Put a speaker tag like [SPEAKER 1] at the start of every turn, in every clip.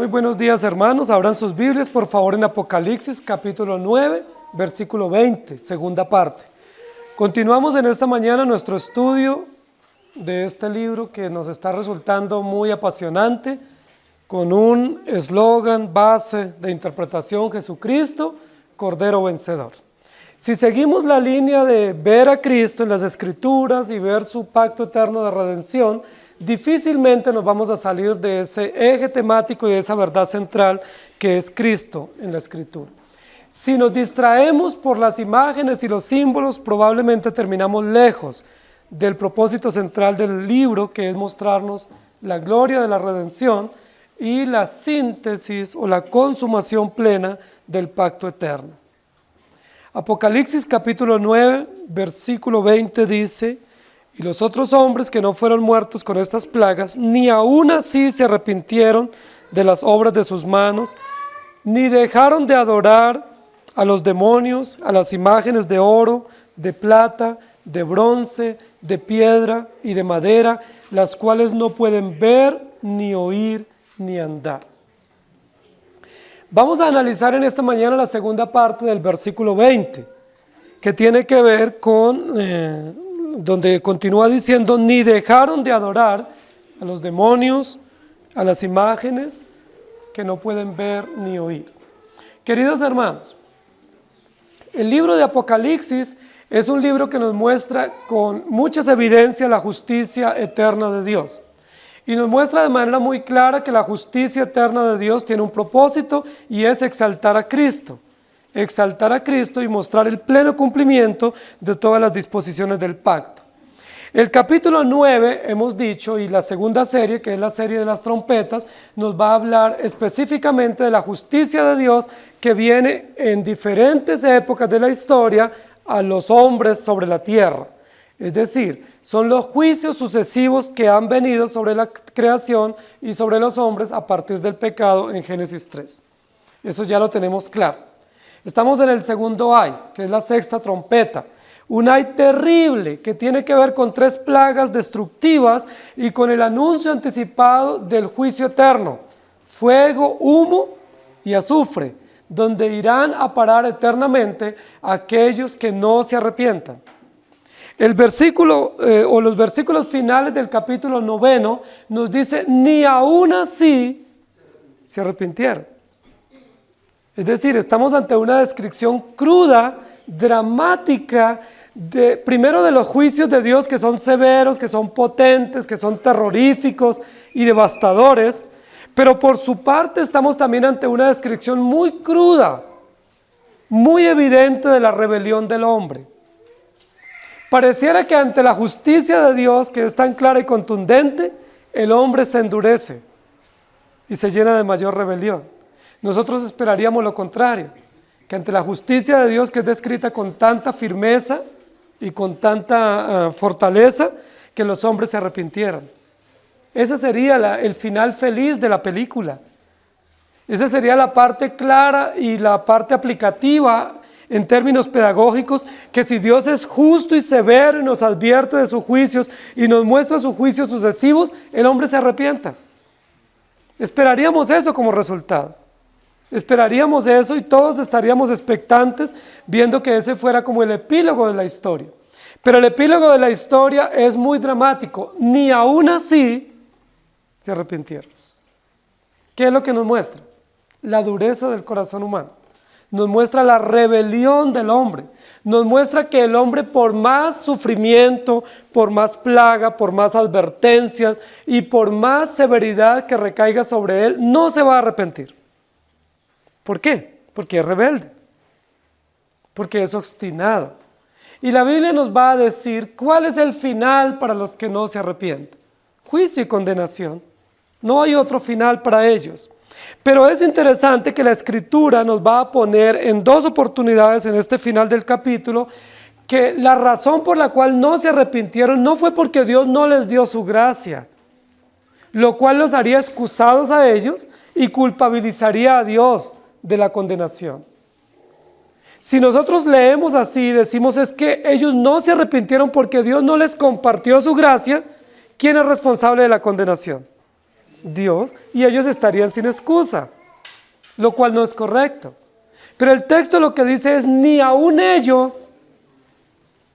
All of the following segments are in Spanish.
[SPEAKER 1] Muy buenos días, hermanos. Abran sus Biblias, por favor, en Apocalipsis, capítulo 9, versículo 20, segunda parte. Continuamos en esta mañana nuestro estudio de este libro que nos está resultando muy apasionante, con un eslogan base de interpretación: Jesucristo, Cordero Vencedor. Si seguimos la línea de ver a Cristo en las Escrituras y ver su pacto eterno de redención, difícilmente nos vamos a salir de ese eje temático y de esa verdad central que es Cristo en la Escritura. Si nos distraemos por las imágenes y los símbolos, probablemente terminamos lejos del propósito central del libro, que es mostrarnos la gloria de la redención y la síntesis o la consumación plena del pacto eterno. Apocalipsis capítulo 9, versículo 20 dice: y los otros hombres que no fueron muertos con estas plagas, ni aun así se arrepintieron de las obras de sus manos, ni dejaron de adorar a los demonios, a las imágenes de oro, de plata, de bronce, de piedra y de madera, las cuales no pueden ver, ni oír, ni andar. Vamos a analizar en esta mañana la segunda parte del versículo 20, que tiene que ver con donde continúa diciendo: ni dejaron de adorar a los demonios, a las imágenes que no pueden ver ni oír. Queridos hermanos, el libro de Apocalipsis es un libro que nos muestra con muchas evidencias la justicia eterna de Dios. Y nos muestra de manera muy clara que la justicia eterna de Dios tiene un propósito, y es exaltar a Cristo. Exaltar a Cristo y mostrar el pleno cumplimiento de todas las disposiciones del pacto. El capítulo 9, hemos dicho, y la segunda serie, que es la serie de las trompetas, nos va a hablar específicamente de la justicia de Dios que viene en diferentes épocas de la historia a los hombres sobre la tierra. Es decir, son los juicios sucesivos que han venido sobre la creación y sobre los hombres a partir del pecado en Génesis 3. Eso ya lo tenemos claro. Estamos en el segundo ay, que es la sexta trompeta. Un ay terrible que tiene que ver con 3 plagas destructivas y con el anuncio anticipado del juicio eterno: fuego, humo y azufre, donde irán a parar eternamente aquellos que no se arrepientan. El versículo o los versículos finales del capítulo 9 nos dice: ni aún así se arrepintieron. Es decir, estamos ante una descripción cruda, dramática, primero de los juicios de Dios, que son severos, que son potentes, que son terroríficos y devastadores, pero por su parte estamos también ante una descripción muy cruda, muy evidente de la rebelión del hombre. Pareciera que ante la justicia de Dios, que es tan clara y contundente, el hombre se endurece y se llena de mayor rebelión. Nosotros esperaríamos lo contrario, que ante la justicia de Dios, que es descrita con tanta firmeza y con tanta fortaleza, que los hombres se arrepintieran. Ese sería el final feliz de la película. Esa sería la parte clara y la parte aplicativa en términos pedagógicos, que si Dios es justo y severo y nos advierte de sus juicios y nos muestra sus juicios sucesivos, el hombre se arrepienta. Esperaríamos eso como resultado. Esperaríamos eso y todos estaríamos expectantes viendo que ese fuera como el epílogo de la historia. Pero el epílogo de la historia es muy dramático. Ni aún así se arrepintieron. ¿Qué es lo que nos muestra? La dureza del corazón humano. Nos muestra la rebelión del hombre. Nos muestra que el hombre, por más sufrimiento, por más plaga, por más advertencias y por más severidad que recaiga sobre él, no se va a arrepentir. ¿Por qué? Porque es rebelde, porque es obstinado. Y la Biblia nos va a decir cuál es el final para los que no se arrepienten: juicio y condenación. No hay otro final para ellos. Pero es interesante que la Escritura nos va a poner en 2 oportunidades en este final del capítulo que la razón por la cual no se arrepintieron no fue porque Dios no les dio su gracia, lo cual los haría excusados a ellos y culpabilizaría a Dios de la condenación. Si nosotros leemos así, decimos es que ellos no se arrepintieron porque Dios no les compartió su gracia, ¿quién es responsable de la condenación? Dios y ellos estarían sin excusa, lo cual no es correcto. Pero el texto lo que dice es ni aun ellos,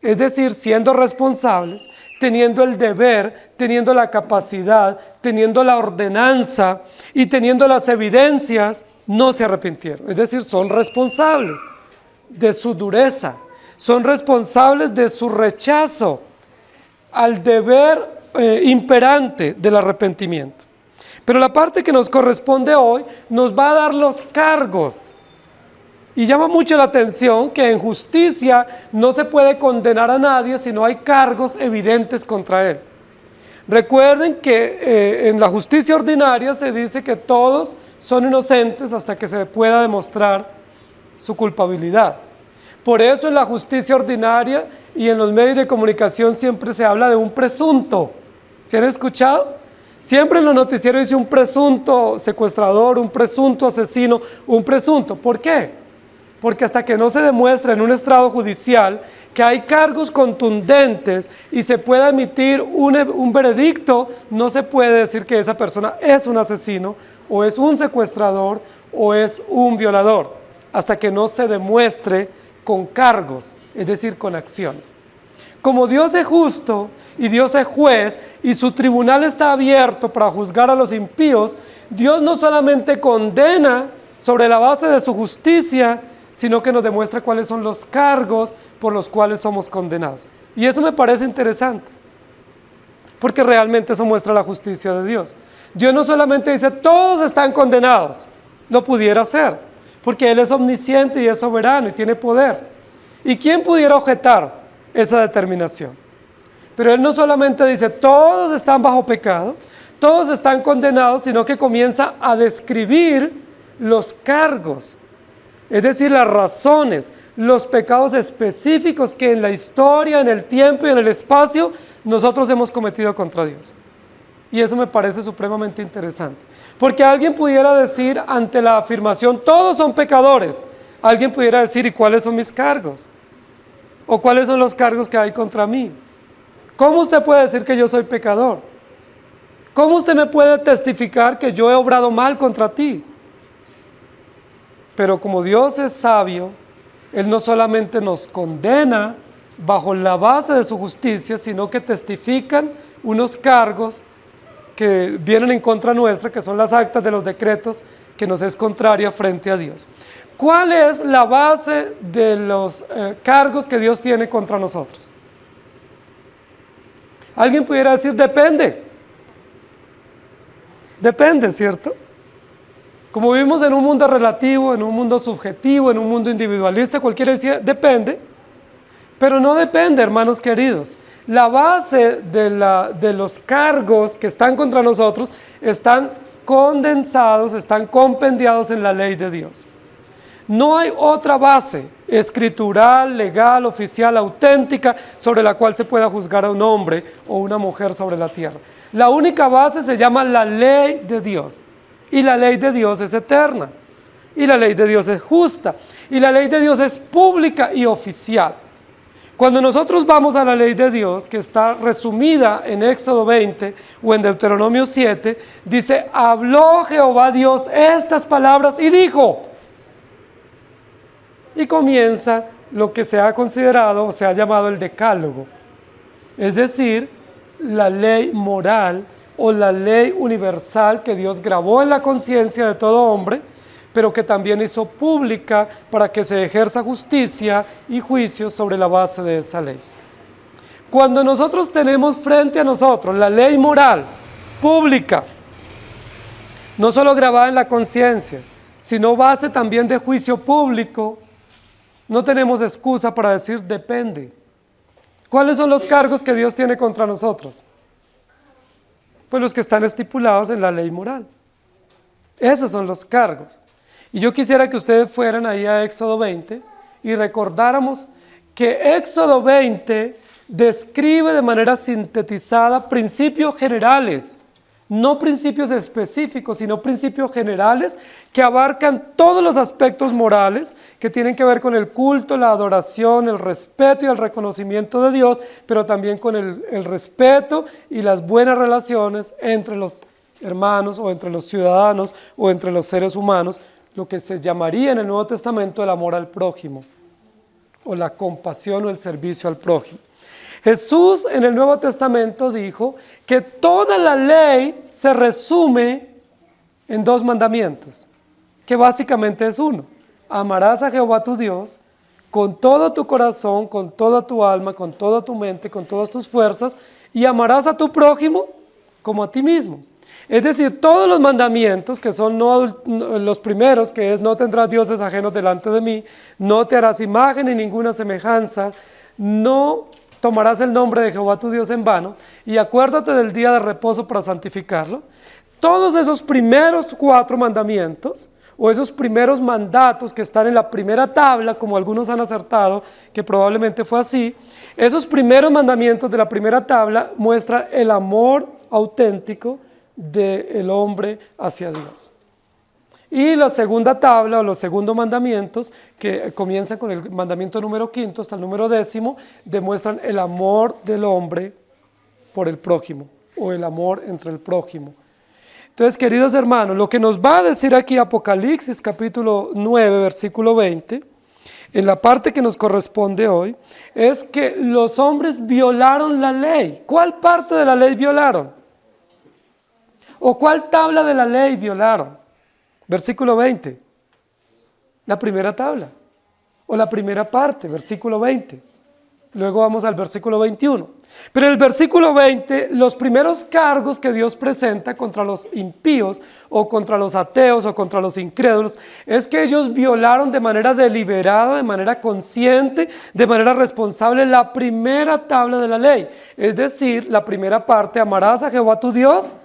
[SPEAKER 1] es decir, siendo responsables, teniendo el deber, teniendo la capacidad, teniendo la ordenanza y teniendo las evidencias, no se arrepintieron. Es decir, son responsables de su dureza, son responsables de su rechazo al deber imperante del arrepentimiento. Pero la parte que nos corresponde hoy nos va a dar los cargos. Y llama mucho la atención que en justicia no se puede condenar a nadie si no hay cargos evidentes contra él. Recuerden que en la justicia ordinaria se dice que todos son inocentes hasta que se pueda demostrar su culpabilidad. Por eso en la justicia ordinaria y en los medios de comunicación siempre se habla de un presunto. ¿Se han escuchado? Siempre en los noticieros dice un presunto secuestrador, un presunto asesino, un presunto. ¿Por qué? Porque hasta que no se demuestre en un estrado judicial que hay cargos contundentes y se pueda emitir un veredicto, no se puede decir que esa persona es un asesino, o es un secuestrador, o es un violador, hasta que no se demuestre con cargos, es decir, con acciones. Como Dios es justo y Dios es juez y su tribunal está abierto para juzgar a los impíos, Dios no solamente condena sobre la base de su justicia, sino que nos demuestra cuáles son los cargos por los cuales somos condenados. Y eso me parece interesante, porque realmente eso muestra la justicia de Dios. Dios no solamente dice, todos están condenados, lo pudiera hacer, porque Él es omnisciente y es soberano y tiene poder. ¿Y quién pudiera objetar esa determinación? Pero Él no solamente dice, todos están bajo pecado, todos están condenados, sino que comienza a describir los cargos. Es decir, las razones, los pecados específicos que en la historia, en el tiempo y en el espacio nosotros hemos cometido contra Dios. Y eso me parece supremamente interesante. Porque alguien pudiera decir ante la afirmación, todos son pecadores, alguien pudiera decir, ¿y cuáles son mis cargos? ¿O cuáles son los cargos que hay contra mí? ¿Cómo usted puede decir que yo soy pecador? ¿Cómo usted me puede testificar que yo he obrado mal contra ti? Pero como Dios es sabio, Él no solamente nos condena bajo la base de su justicia, sino que testifican unos cargos que vienen en contra nuestra, que son las actas de los decretos, que nos es contraria frente a Dios. ¿Cuál es la base de los cargos que Dios tiene contra nosotros? Alguien pudiera decir, depende. Depende, ¿cierto? Como vivimos en un mundo relativo, en un mundo subjetivo, en un mundo individualista, cualquiera decía, depende, pero no depende, hermanos queridos. La base de los cargos que están contra nosotros están condensados, están compendiados en la ley de Dios. No hay otra base escritural, legal, oficial, auténtica, sobre la cual se pueda juzgar a un hombre o una mujer sobre la tierra. La única base se llama la ley de Dios. Y la ley de Dios es eterna, y la ley de Dios es justa, y la ley de Dios es pública y oficial. Cuando nosotros vamos a la ley de Dios, que está resumida en Éxodo 20 o en Deuteronomio 7, dice, habló Jehová Dios estas palabras y dijo, y comienza lo que se ha considerado o se ha llamado el decálogo, es decir, la ley moral o la ley universal que Dios grabó en la conciencia de todo hombre, pero que también hizo pública para que se ejerza justicia y juicio sobre la base de esa ley. Cuando nosotros tenemos frente a nosotros la ley moral pública, no solo grabada en la conciencia, sino base también de juicio público, no tenemos excusa para decir depende. ¿Cuáles son los cargos que Dios tiene contra nosotros? Pues los que están estipulados en la ley moral. Esos son los cargos. Y yo quisiera que ustedes fueran ahí a Éxodo 20 y recordáramos que Éxodo 20 describe de manera sintetizada principios generales, no principios específicos, sino principios generales que abarcan todos los aspectos morales que tienen que ver con el culto, la adoración, el respeto y el reconocimiento de Dios, pero también con el respeto y las buenas relaciones entre los hermanos o entre los ciudadanos o entre los seres humanos, lo que se llamaría en el Nuevo Testamento el amor al prójimo o la compasión o el servicio al prójimo. Jesús en el Nuevo Testamento dijo que toda la ley se resume en 2 mandamientos, que básicamente es uno: amarás a Jehová tu Dios con todo tu corazón, con toda tu alma, con toda tu mente, con todas tus fuerzas, y amarás a tu prójimo como a ti mismo. Es decir, todos los mandamientos, que son los primeros, que es no tendrás dioses ajenos delante de mí, no te harás imagen ni ninguna semejanza, no tomarás el nombre de Jehová tu Dios en vano, y acuérdate del día de reposo para santificarlo. Todos esos primeros 4 mandamientos, o esos primeros mandatos que están en la primera tabla, como algunos han acertado, que probablemente fue así, esos primeros mandamientos de la primera tabla muestran el amor auténtico del hombre hacia Dios. Y la segunda tabla, o los segundos mandamientos, que comienzan con el mandamiento número 5 hasta el número 10, demuestran el amor del hombre por el prójimo, o el amor entre el prójimo. Entonces, queridos hermanos, lo que nos va a decir aquí Apocalipsis capítulo 9, versículo 20, en la parte que nos corresponde hoy, es que los hombres violaron la ley. ¿Cuál parte de la ley violaron? ¿O cuál tabla de la ley violaron? Versículo 20, la primera tabla, o la primera parte, versículo 20. Luego vamos al versículo 21. Pero en el versículo 20, los primeros cargos que Dios presenta contra los impíos, o contra los ateos, o contra los incrédulos, es que ellos violaron de manera deliberada, de manera consciente, de manera responsable la primera tabla de la ley. Es decir, la primera parte: amarás a Jehová tu Dios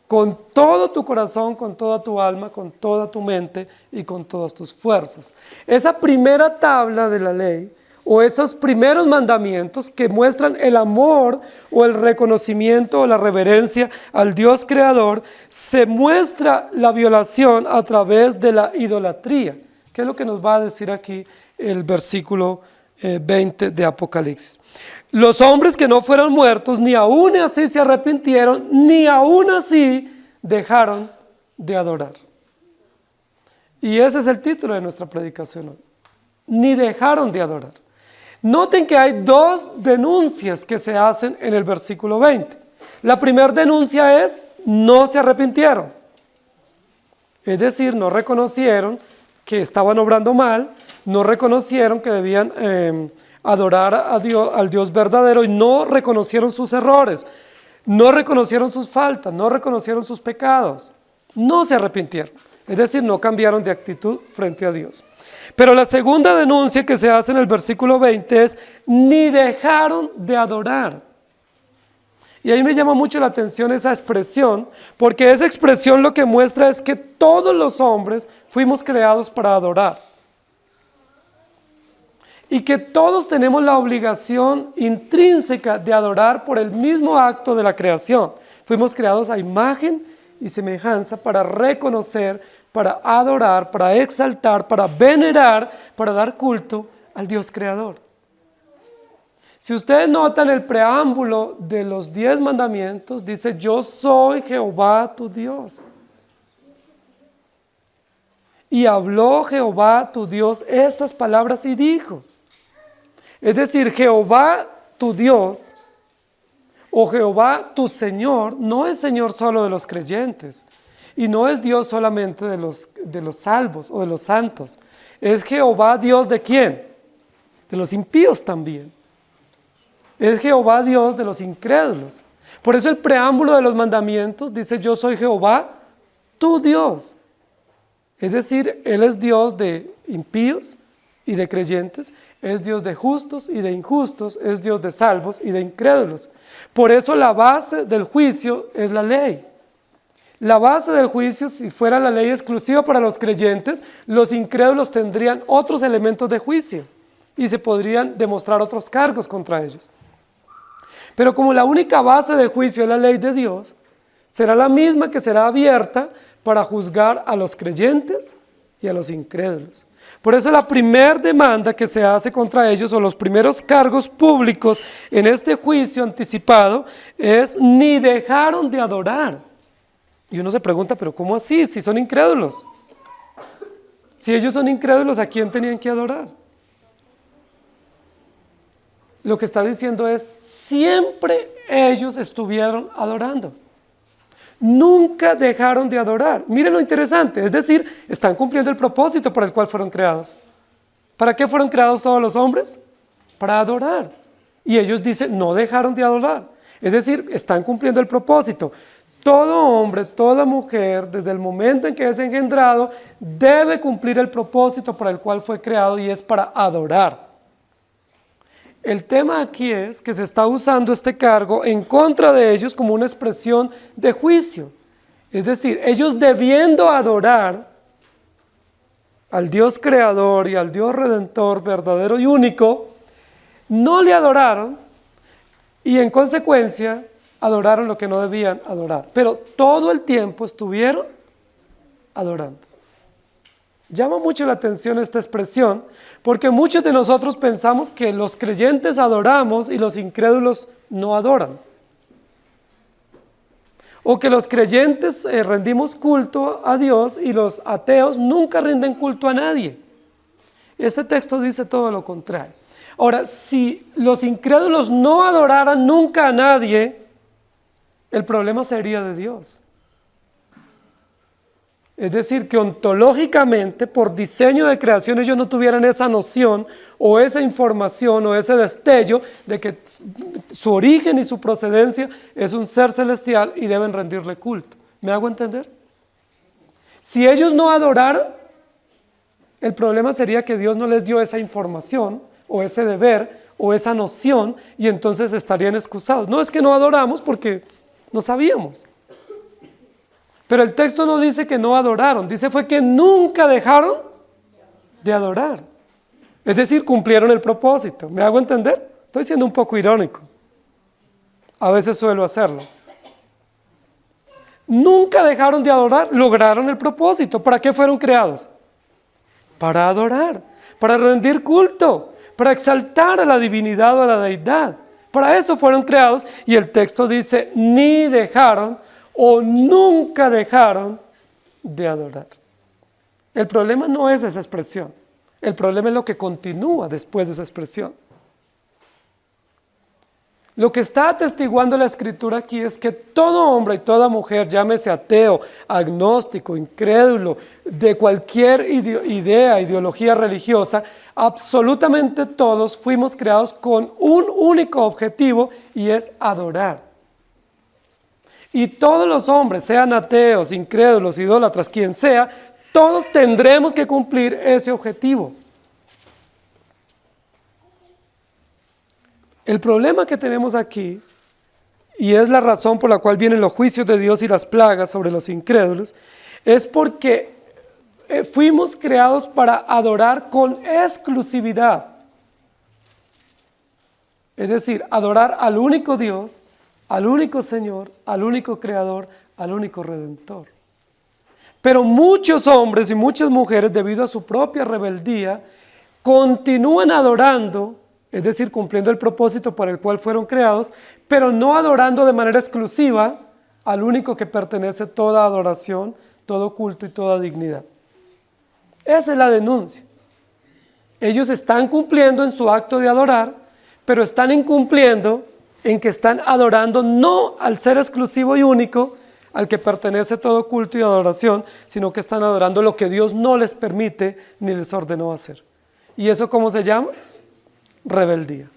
[SPEAKER 1] con todo tu corazón, con toda tu alma, con toda tu mente y con todas tus fuerzas. Esa primera tabla de la ley, o esos primeros mandamientos que muestran el amor o el reconocimiento o la reverencia al Dios creador, se muestra la violación a través de la idolatría, que es lo que nos va a decir aquí el versículo 20 de Apocalipsis. Los hombres que no fueron muertos, ni aún así se arrepintieron, ni aún así dejaron de adorar. Y ese es el título de nuestra predicación hoy: ni dejaron de adorar. Noten que hay 2 denuncias que se hacen en el versículo 20. La primera denuncia es: no se arrepintieron. Es decir, no reconocieron que estaban obrando mal, no reconocieron que debían adorar a Dios, al Dios verdadero, y no reconocieron sus errores, no reconocieron sus faltas, no reconocieron sus pecados, no se arrepintieron. Es decir, no cambiaron de actitud frente a Dios. Pero la segunda denuncia que se hace en el versículo 20 es: ni dejaron de adorar. Y ahí me llama mucho la atención esa expresión, porque esa expresión lo que muestra es que todos los hombres fuimos creados para adorar. Y que todos tenemos la obligación intrínseca de adorar por el mismo acto de la creación. Fuimos creados a imagen y semejanza para reconocer, para adorar, para exaltar, para venerar, para dar culto al Dios creador. Si ustedes notan el preámbulo de los 10 mandamientos, dice: yo soy Jehová tu Dios. Y habló Jehová tu Dios estas palabras y dijo. Es decir, Jehová tu Dios, o Jehová tu Señor, no es Señor solo de los creyentes, y no es Dios solamente de los salvos o de los santos. Es Jehová Dios ¿de quién? De los impíos también. Es Jehová Dios de los incrédulos. Por eso el preámbulo de los mandamientos dice: yo soy Jehová tu Dios. Es decir, Él es Dios de impíos y de creyentes, es Dios de justos y de injustos, es Dios de salvos y de incrédulos. Por eso la base del juicio es la ley. La base del juicio, si fuera la ley exclusiva para los creyentes, los incrédulos tendrían otros elementos de juicio y se podrían demostrar otros cargos contra ellos. Pero como la única base de juicio es la ley de Dios, será la misma que será abierta para juzgar a los creyentes y a los incrédulos. Por eso la primera demanda que se hace contra ellos, o los primeros cargos públicos en este juicio anticipado, es: ni dejaron de adorar. Y uno se pregunta, pero ¿cómo así? Si son incrédulos. Si ellos son incrédulos, ¿a quién tenían que adorar? Lo que está diciendo es, siempre ellos estuvieron adorando. Nunca dejaron de adorar. Miren lo interesante, es decir, están cumpliendo el propósito por el cual fueron creados. ¿Para qué fueron creados todos los hombres? Para adorar. Y ellos dicen, no dejaron de adorar. Es decir, están cumpliendo el propósito. Todo hombre, toda mujer, desde el momento en que es engendrado, debe cumplir el propósito por el cual fue creado y es para adorar. El tema aquí es que se está usando este cargo en contra de ellos como una expresión de juicio. Es decir, ellos debiendo adorar al Dios creador y al Dios redentor verdadero y único, no le adoraron y en consecuencia adoraron lo que no debían adorar. Pero todo el tiempo estuvieron adorando. Llama mucho la atención esta expresión, porque muchos de nosotros pensamos que los creyentes adoramos y los incrédulos no adoran. O que los creyentes rendimos culto a Dios y los ateos nunca rinden culto a nadie. Este texto dice todo lo contrario. Ahora, si los incrédulos no adoraran nunca a nadie, el problema sería de Dios. Es decir, que ontológicamente, por diseño de creación, ellos no tuvieran esa noción o esa información o ese destello de que su origen y su procedencia es un ser celestial y deben rendirle culto. ¿Me hago entender? Si ellos no adoraran, el problema sería que Dios no les dio esa información o ese deber o esa noción y entonces estarían excusados. No es que no adoramos porque no sabíamos. Pero el texto no dice que no adoraron, dice fue que nunca dejaron de adorar. Es decir, cumplieron el propósito. ¿Me hago entender? Estoy siendo un poco irónico. A veces suelo hacerlo. Nunca dejaron de adorar, lograron el propósito. ¿Para qué fueron creados? Para adorar, para rendir culto, para exaltar a la divinidad o a la deidad. Para eso fueron creados y el texto dice, ni dejaron o nunca dejaron de adorar. El problema no es esa expresión, el problema es lo que continúa después de esa expresión. Lo que está atestiguando la Escritura aquí es que todo hombre y toda mujer, llámese ateo, agnóstico, incrédulo, de cualquier idea, ideología religiosa, absolutamente todos fuimos creados con un único objetivo y es adorar. Y todos los hombres, sean ateos, incrédulos, idólatras, quien sea, todos tendremos que cumplir ese objetivo. El problema que tenemos aquí, y es la razón por la cual vienen los juicios de Dios y las plagas sobre los incrédulos, es porque fuimos creados para adorar con exclusividad. Es decir, adorar al único Dios, al único Señor, al único Creador, al único Redentor. Pero muchos hombres y muchas mujeres, debido a su propia rebeldía, continúan adorando, es decir, cumpliendo el propósito por el cual fueron creados, pero no adorando de manera exclusiva al único que pertenece toda adoración, todo culto y toda dignidad. Esa es la denuncia. Ellos están cumpliendo en su acto de adorar, pero están incumpliendo en que están adorando no al ser exclusivo y único, al que pertenece todo culto y adoración, sino que están adorando lo que Dios no les permite ni les ordenó hacer. ¿Y eso cómo se llama? Rebeldía.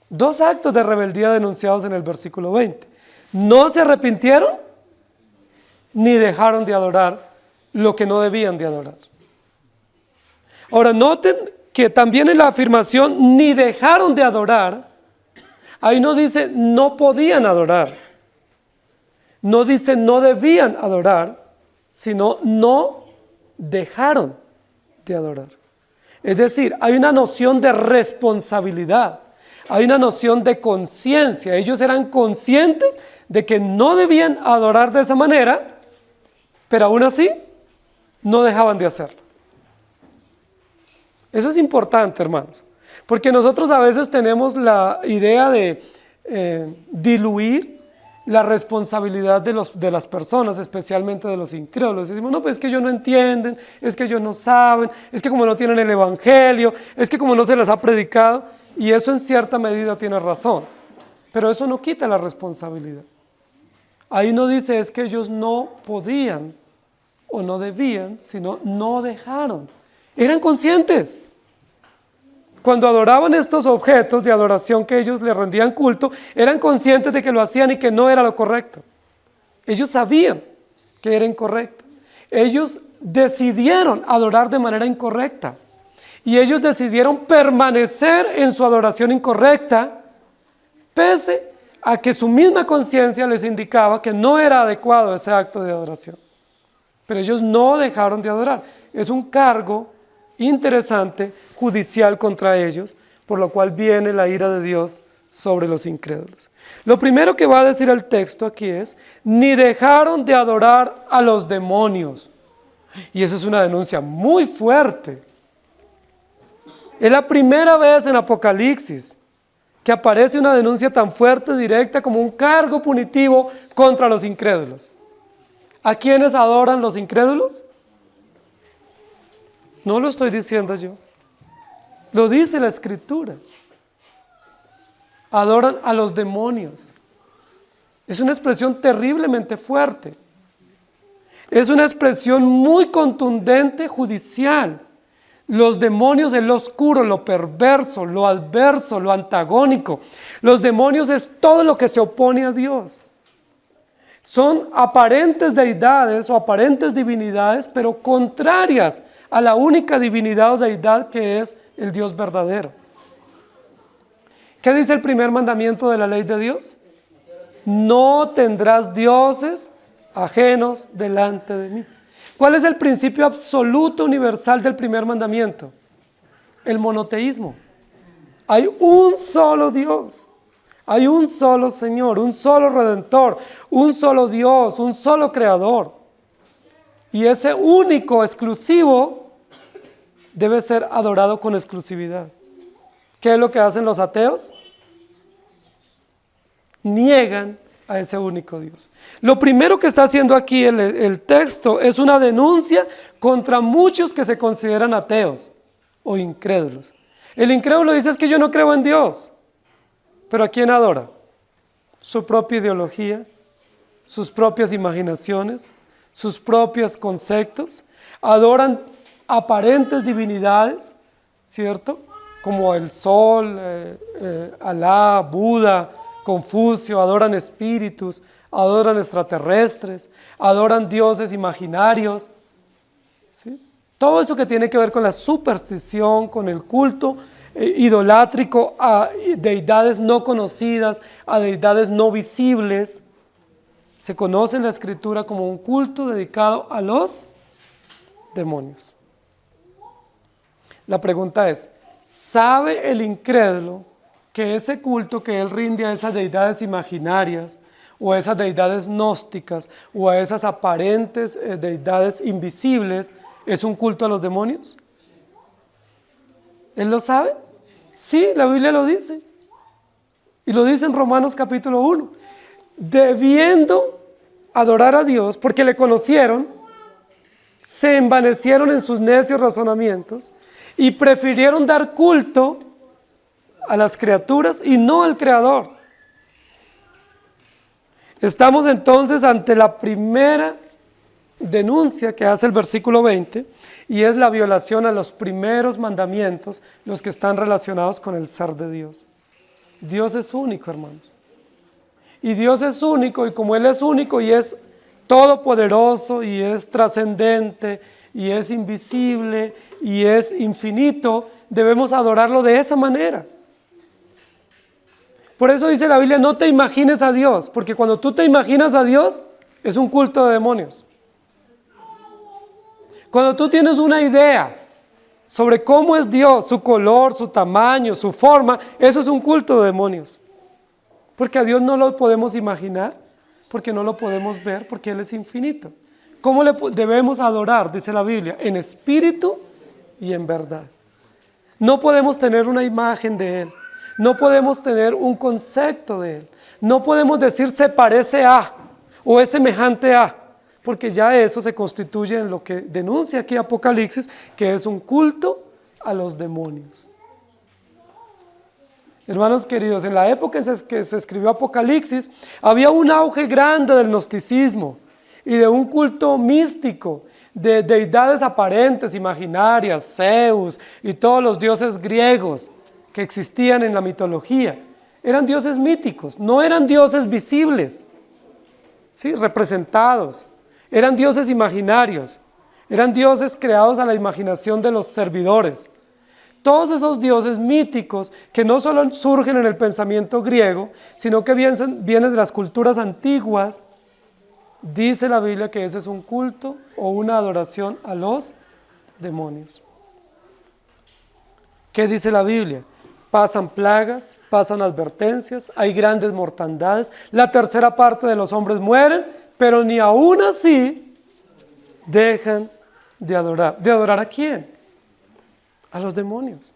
[SPEAKER 1] Dos actos de rebeldía denunciados en el versículo 20. No se arrepintieron ni dejaron de adorar lo que no debían de adorar. Ahora noten que también en la afirmación ni dejaron de adorar, ahí no dice no podían adorar, no dice no debían adorar, sino no dejaron de adorar. Es decir, hay una noción de responsabilidad, hay una noción de conciencia. Ellos eran conscientes de que no debían adorar de esa manera, pero aún así no dejaban de hacerlo. Eso es importante, hermanos, porque nosotros a veces tenemos la idea de diluir la responsabilidad de las personas, especialmente de los incrédulos. Decimos, no, pues es que ellos no entienden, es que ellos no saben, es que como no tienen el evangelio, es que como no se les ha predicado, y eso en cierta medida tiene razón, pero eso no quita la responsabilidad. Ahí no dice es que ellos no podían o no debían, sino no dejaron. Eran conscientes. Cuando adoraban estos objetos de adoración que ellos le rendían culto, eran conscientes de que lo hacían y que no era lo correcto. Ellos sabían que era incorrecto. Ellos decidieron adorar de manera incorrecta. Y ellos decidieron permanecer en su adoración incorrecta, pese a que su misma conciencia les indicaba que no era adecuado ese acto de adoración. Pero ellos no dejaron de adorar. Es un cargo interesante, judicial contra ellos, por lo cual viene la ira de Dios sobre los incrédulos. Lo primero que va a decir el texto aquí es, ni dejaron de adorar a los demonios. Y eso es una denuncia muy fuerte. Es la primera vez en Apocalipsis que aparece una denuncia tan fuerte, directa, como un cargo punitivo contra los incrédulos. ¿A quiénes adoran los incrédulos? No lo estoy diciendo yo, lo dice la Escritura. Adoran a los demonios. Es una expresión terriblemente fuerte. Es una expresión muy contundente judicial. Los demonios es lo oscuro, lo perverso, lo adverso, lo antagónico. Los demonios es todo lo que se opone a Dios. Son aparentes deidades o aparentes divinidades, pero contrarias a la única divinidad o deidad que es el Dios verdadero. ¿Qué dice el primer mandamiento de la ley de Dios? No tendrás dioses ajenos delante de mí. ¿Cuál es el principio absoluto universal del primer mandamiento? El monoteísmo. Hay un solo Dios. Hay un solo Señor, un solo Redentor, un solo Dios, un solo Creador. Y ese único, exclusivo, debe ser adorado con exclusividad. ¿Qué es lo que hacen los ateos? Niegan a ese único Dios. Lo primero que está haciendo aquí el texto es una denuncia contra muchos que se consideran ateos o incrédulos. El incrédulo dice es que yo no creo en Dios. ¿Pero a quién adora? Su propia ideología, sus propias imaginaciones, sus propios conceptos. Adoran aparentes divinidades, ¿cierto? Como el sol, Alá, Buda, Confucio, adoran espíritus, adoran extraterrestres, adoran dioses imaginarios, ¿sí? Todo eso que tiene que ver con la superstición, con el culto idolátrico a deidades no conocidas, a deidades no visibles, se conoce en la Escritura como un culto dedicado a los demonios. La pregunta es, ¿sabe el incrédulo que ese culto que él rinde a esas deidades imaginarias o a esas deidades gnósticas o a esas aparentes deidades invisibles es un culto a los demonios? ¿Él lo sabe? Sí, la Biblia lo dice. Y lo dice en Romanos capítulo 1. Debiendo adorar a Dios porque le conocieron, se envanecieron en sus necios razonamientos y prefirieron dar culto a las criaturas y no al Creador. Estamos entonces ante la primera denuncia que hace el versículo 20 y es la violación a los primeros mandamientos, los que están relacionados con el ser de Dios. Dios es único, hermanos. Y Dios es único, y como Él es único y es todopoderoso y es trascendente y es invisible y es infinito, debemos adorarlo de esa manera. Por eso dice la Biblia, no te imagines a Dios, porque cuando tú te imaginas a Dios, es un culto de demonios. Cuando tú tienes una idea sobre cómo es Dios, su color, su tamaño, su forma, eso es un culto de demonios. Porque a Dios no lo podemos imaginar, porque no lo podemos ver, porque Él es infinito. ¿Cómo le debemos adorar? Dice la Biblia, en espíritu y en verdad. No podemos tener una imagen de Él. No podemos tener un concepto de Él. No podemos decir se parece a o es semejante a, porque ya eso se constituye en lo que denuncia aquí Apocalipsis, que es un culto a los demonios. Hermanos queridos, en la época en que se escribió Apocalipsis, había un auge grande del gnosticismo y de un culto místico, de deidades aparentes, imaginarias, Zeus y todos los dioses griegos que existían en la mitología. Eran dioses míticos, no eran dioses visibles, ¿sí? Representados. Eran dioses imaginarios, eran dioses creados a la imaginación de los servidores. Todos esos dioses míticos que no solo surgen en el pensamiento griego, sino que vienen de las culturas antiguas, dice la Biblia que ese es un culto o una adoración a los demonios. ¿Qué dice la Biblia? Pasan plagas, pasan advertencias, hay grandes mortandades, la tercera parte de los hombres mueren, pero ni aún así dejan de adorar. ¿De adorar a quién? A los demonios.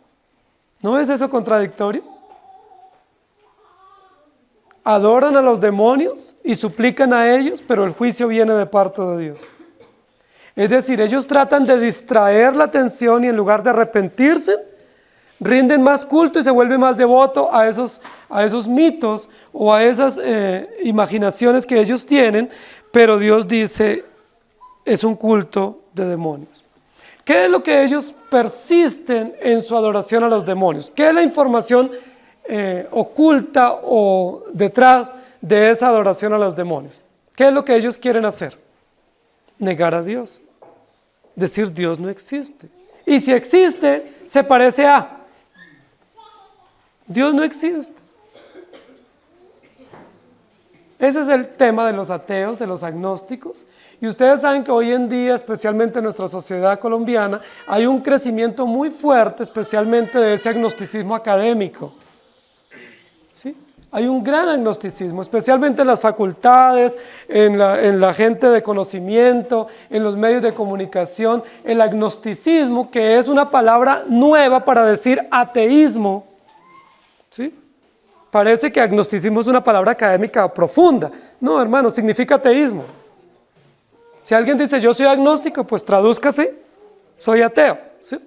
[SPEAKER 1] ¿No es eso contradictorio? Adoran a los demonios y suplican a ellos, pero el juicio viene de parte de Dios. Es decir, ellos tratan de distraer la atención y en lugar de arrepentirse, rinden más culto y se vuelve más devoto a esos mitos o a esas imaginaciones que ellos tienen, pero Dios dice, es un culto de demonios. ¿Qué es lo que ellos persisten en su adoración a los demonios? ¿Qué es la información oculta o detrás de esa adoración a los demonios? ¿Qué es lo que ellos quieren hacer? Negar a Dios. Decir Dios no existe. Y si existe, se parece a. Dios no existe. Ese es el tema de los ateos, de los agnósticos. Y ustedes saben que hoy en día, especialmente en nuestra sociedad colombiana, hay un crecimiento muy fuerte, especialmente de ese agnosticismo académico. ¿Sí? Hay un gran agnosticismo, especialmente en las facultades, en la gente de conocimiento, en los medios de comunicación. El agnosticismo, que es una palabra nueva para decir ateísmo, ¿sí? Parece que agnosticismo es una palabra académica profunda. No, hermano, significa ateísmo. Si alguien dice yo soy agnóstico, pues tradúzcase, soy ateo, ¿sí?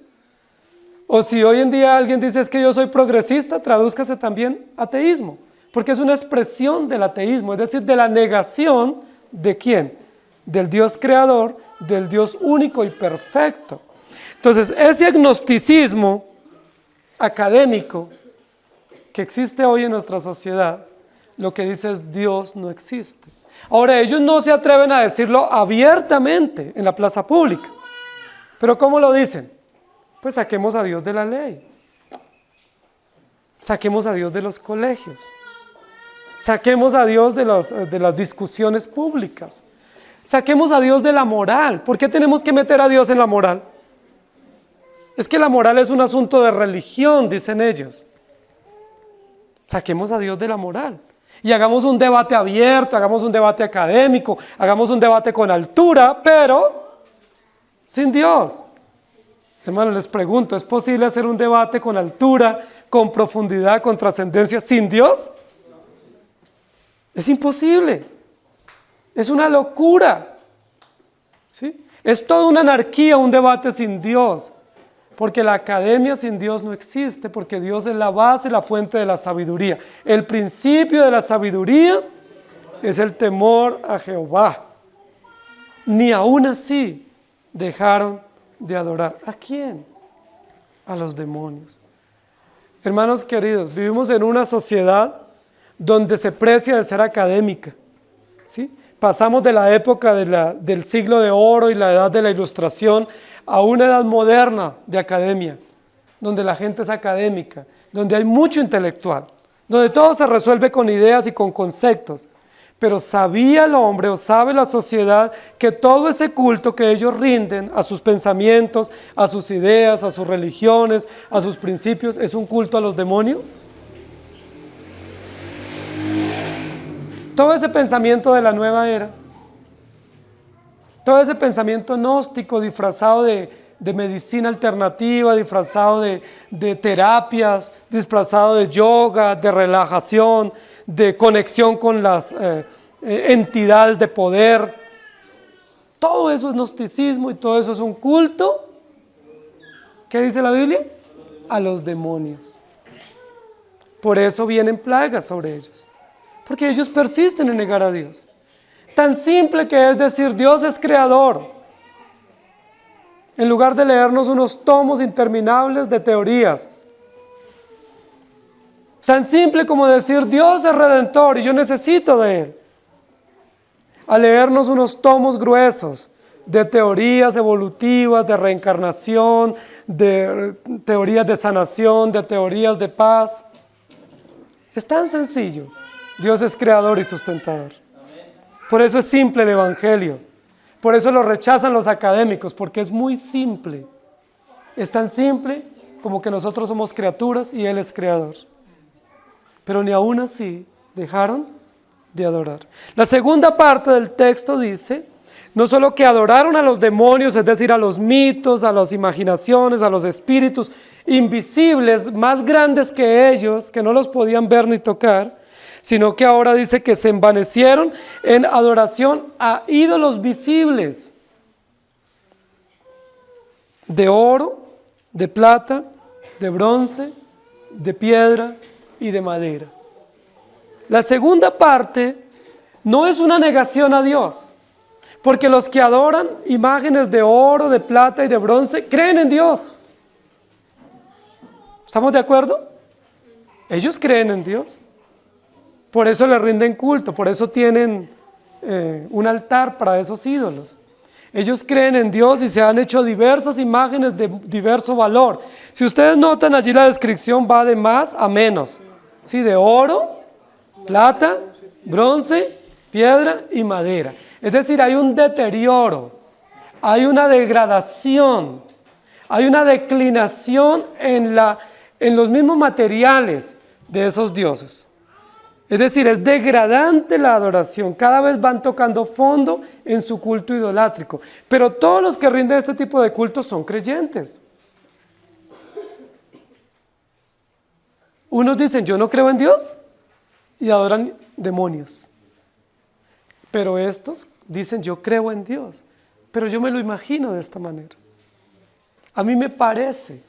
[SPEAKER 1] O si hoy en día alguien dice es que yo soy progresista, tradúzcase también ateísmo, porque es una expresión del ateísmo, es decir, de la negación ¿de quién? Del Dios creador, del Dios único y perfecto. Entonces, ese agnosticismo académico que existe hoy en nuestra sociedad, lo que dice es Dios no existe. Ahora, ellos no se atreven a decirlo abiertamente en la plaza pública. ¿Pero cómo lo dicen? Pues saquemos a Dios de la ley. Saquemos a Dios de los colegios. Saquemos a Dios de las discusiones públicas. Saquemos a Dios de la moral. ¿Por qué tenemos que meter a Dios en la moral? Es que la moral es un asunto de religión, dicen ellos. Saquemos a Dios de la moral. Y hagamos un debate abierto, hagamos un debate académico, hagamos un debate con altura, pero sin Dios. Hermano, les pregunto, ¿es posible hacer un debate con altura, con profundidad, con trascendencia sin Dios? Es imposible. Es una locura. ¿Sí? Es toda una anarquía un debate sin Dios. Porque la academia sin Dios no existe, porque Dios es la base, la fuente de la sabiduría. El principio de la sabiduría es el temor a Jehová. Ni aún así dejaron de adorar. ¿A quién? A los demonios. Hermanos queridos, vivimos en una sociedad donde se precia de ser académica, ¿sí? Pasamos de la época del siglo de oro y la edad de la ilustración a una edad moderna de academia, donde la gente es académica, donde hay mucho intelectual, donde todo se resuelve con ideas y con conceptos. Pero sabía el hombre o sabe la sociedad que todo ese culto que ellos rinden a sus pensamientos, a sus ideas, a sus religiones, a sus principios, es un culto a los demonios. Todo ese pensamiento de la nueva era, todo ese pensamiento gnóstico disfrazado de de medicina alternativa, disfrazado de terapias, disfrazado de yoga, de relajación, de conexión con las entidades de poder. Todo eso es gnosticismo y todo eso es un culto. ¿Qué dice la Biblia? A los demonios. Por eso vienen plagas sobre ellos, porque ellos persisten en negar a Dios. Tan simple que es decir, Dios es creador, en lugar de leernos unos tomos interminables de teorías. Tan simple como decir, Dios es redentor y yo necesito de Él. A leernos unos tomos gruesos de teorías evolutivas, de reencarnación, de teorías de sanación, de teorías de paz. Es tan sencillo. Dios es creador y sustentador. Por eso es simple el Evangelio. Por eso lo rechazan los académicos, porque es muy simple. Es tan simple como que nosotros somos criaturas y Él es creador. Pero ni aún así dejaron de adorar. La segunda parte del texto dice, no solo que adoraron a los demonios, es decir, a los mitos, a las imaginaciones, a los espíritus invisibles, más grandes que ellos, que no los podían ver ni tocar, sino que ahora dice que se envanecieron en adoración a ídolos visibles, de oro, de plata, de bronce, de piedra y de madera. La segunda parte no es una negación a Dios, porque los que adoran imágenes de oro, de plata y de bronce, creen en Dios. ¿Estamos de acuerdo? Ellos creen en Dios. Por eso le rinden culto, por eso tienen un altar para esos ídolos. Ellos creen en Dios y se han hecho diversas imágenes de diverso valor. Si ustedes notan allí la descripción va de más a menos. ¿Sí? De oro, plata, bronce, piedra y madera. Es decir, hay un deterioro, hay una degradación, hay una declinación en los mismos materiales de esos dioses. Es decir, es degradante la adoración, cada vez van tocando fondo en su culto idolátrico. Pero todos los que rinden este tipo de cultos son creyentes. Unos dicen, yo no creo en Dios, y adoran demonios. Pero estos dicen, yo creo en Dios, pero yo me lo imagino de esta manera. A mí me parece.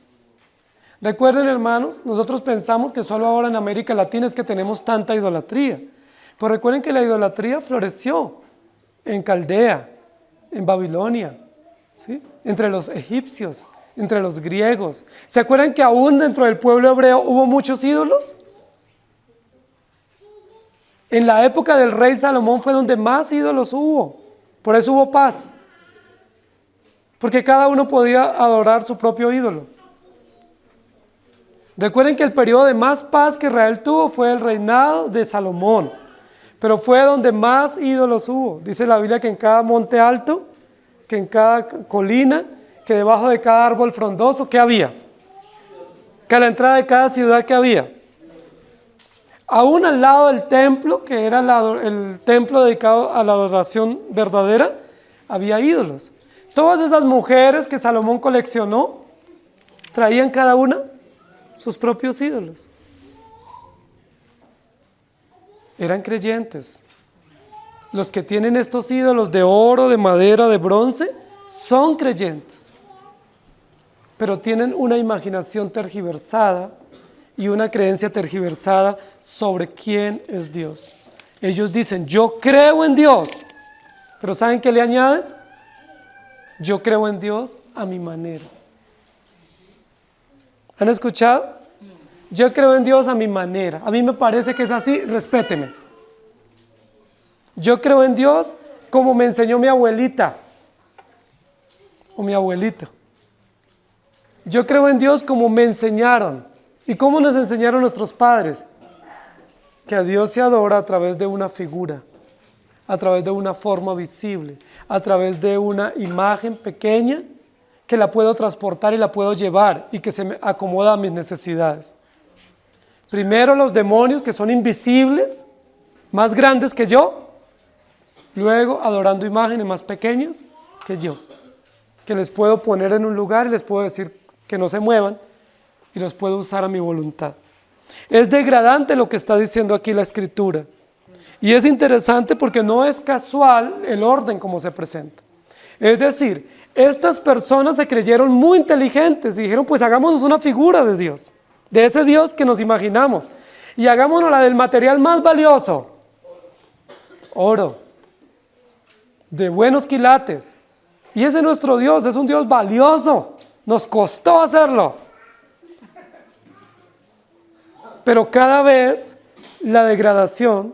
[SPEAKER 1] Recuerden, hermanos, nosotros pensamos que solo ahora en América Latina es que tenemos tanta idolatría. Pero recuerden que la idolatría floreció en Caldea, en Babilonia, ¿sí? Entre los egipcios, entre los griegos. ¿Se acuerdan que aún dentro del pueblo hebreo hubo muchos ídolos? En la época del rey Salomón fue donde más ídolos hubo. Por eso hubo paz. Porque cada uno podía adorar su propio ídolo. Recuerden que el periodo de más paz que Israel tuvo fue el reinado de Salomón, pero fue donde más ídolos hubo. Dice la Biblia que en cada monte alto, que en cada colina, que debajo de cada árbol frondoso, ¿qué había? Que a la entrada de cada ciudad, ¿qué había? Aún al lado del templo, que era el templo dedicado a la adoración verdadera, había ídolos. Todas esas mujeres que Salomón coleccionó, traían cada una sus propios ídolos. Eran creyentes. Los que tienen estos ídolos de oro, de madera, de bronce, son creyentes. Pero tienen una imaginación tergiversada y una creencia tergiversada sobre quién es Dios. Ellos dicen, yo creo en Dios, pero ¿saben qué le añaden? Yo creo en Dios a mi manera. ¿Han escuchado? Yo creo en Dios a mi manera. A mí me parece que es así, respéteme. Yo creo en Dios como me enseñó mi abuelita o mi abuelito. Yo creo en Dios como me enseñaron. ¿Y cómo nos enseñaron nuestros padres? Que a Dios se adora a través de una figura, a través de una forma visible, a través de una imagen pequeña que la puedo transportar y la puedo llevar y que se me acomoda a mis necesidades. Primero los demonios, que son invisibles, más grandes que yo, luego adorando imágenes más pequeñas que yo. que les puedo poner en un lugar y les puedo decir que no se muevan y los puedo usar a mi voluntad. Es degradante lo que está diciendo aquí la Escritura. Y es interesante porque no es casual el orden como se presenta. Es decir, estas personas se creyeron muy inteligentes y dijeron, pues hagámonos una figura de Dios, de ese Dios que nos imaginamos, y hagámonos la del material más valioso, oro, de buenos quilates. Y ese nuestro Dios es un Dios valioso, nos costó hacerlo. Pero cada vez la degradación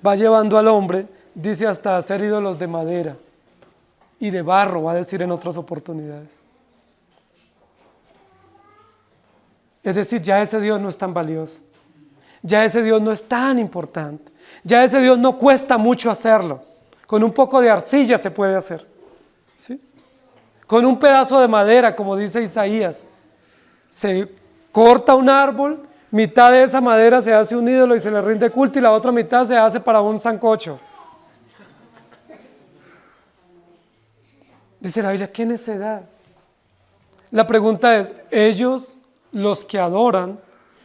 [SPEAKER 1] va llevando al hombre, dice, hasta hacer ídolos de madera y de barro, va a decir en otras oportunidades. Es decir, ya ese Dios no es tan valioso, ya ese Dios no es tan importante, ya ese Dios no cuesta mucho hacerlo. Con un poco de arcilla se puede hacer, ¿sí? Con un pedazo de madera, como dice Isaías, se corta un árbol, mitad de esa madera se hace un ídolo y se le rinde culto y la otra mitad se hace para un sancocho. Dice la Biblia, ¿qué necedad? La pregunta es, ¿ellos, los que adoran,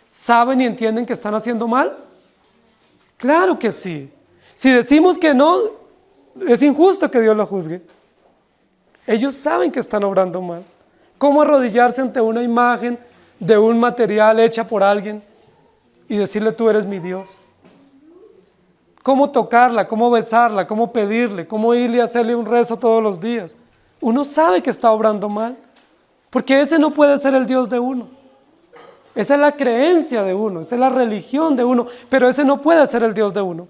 [SPEAKER 1] saben y entienden que están haciendo mal? Claro que sí. Si decimos que no, es injusto que Dios lo juzgue. Ellos saben que están obrando mal. ¿Cómo arrodillarse ante una imagen de un material hecha por alguien y decirle tú eres mi Dios? ¿Cómo tocarla? ¿Cómo besarla? ¿Cómo pedirle? ¿Cómo irle a hacerle un rezo todos los días? Uno sabe que está obrando mal, porque ese no puede ser el Dios de uno. Esa es la creencia de uno, esa es la religión de uno, pero ese no puede ser el Dios de uno.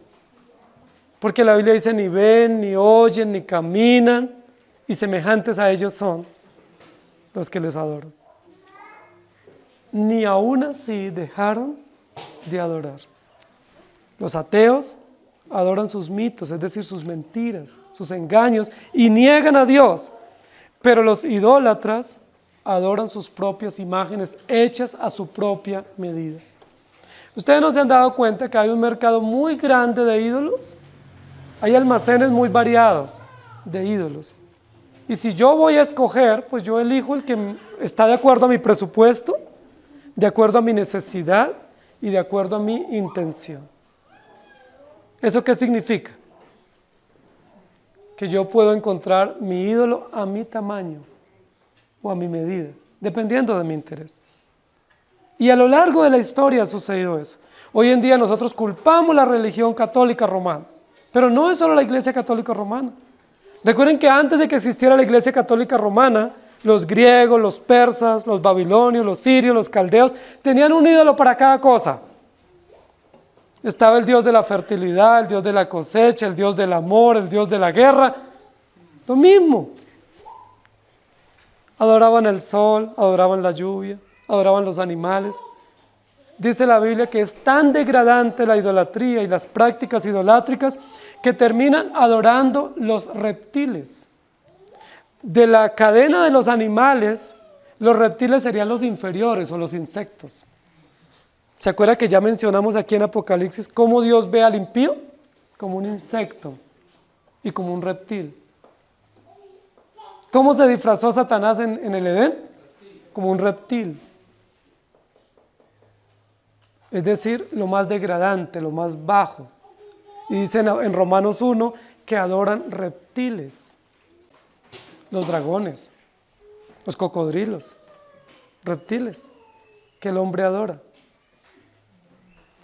[SPEAKER 1] Porque la Biblia dice, ni ven, ni oyen, ni caminan, y semejantes a ellos son los que les adoran. Ni aún así dejaron de adorar. Los ateos adoran sus mitos, es decir, sus mentiras, sus engaños, y niegan a Dios. Pero los idólatras adoran sus propias imágenes hechas a su propia medida. ¿Ustedes no se han dado cuenta que hay un mercado muy grande de ídolos? Hay almacenes muy variados de ídolos. Y si yo voy a escoger, pues yo elijo el que está de acuerdo a mi presupuesto, de acuerdo a mi necesidad y de acuerdo a mi intención. ¿Eso qué significa? Que yo puedo encontrar mi ídolo a mi tamaño o a mi medida, dependiendo de mi interés. Y a lo largo de la historia ha sucedido eso. Hoy en día nosotros culpamos la religión católica romana, pero no es solo la Iglesia Católica Romana. Recuerden que antes de que existiera la Iglesia Católica Romana, los griegos, los persas, los babilonios, los sirios, los caldeos, tenían un ídolo para cada cosa. Estaba el Dios de la fertilidad, el Dios de la cosecha, el Dios del amor, el Dios de la guerra. Lo mismo. Adoraban el sol, adoraban la lluvia, adoraban los animales. Dice la Biblia que es tan degradante la idolatría y las prácticas idolátricas que terminan adorando los reptiles. De la cadena de los animales, los reptiles serían los inferiores o los insectos. ¿Se acuerda que ya mencionamos aquí en Apocalipsis cómo Dios ve al impío? Como un insecto y como un reptil. ¿Cómo se disfrazó Satanás en el Edén? Como un reptil. Es decir, lo más degradante, lo más bajo. Y dice en Romanos 1 que adoran reptiles. Los dragones, los cocodrilos, reptiles, que el hombre adora.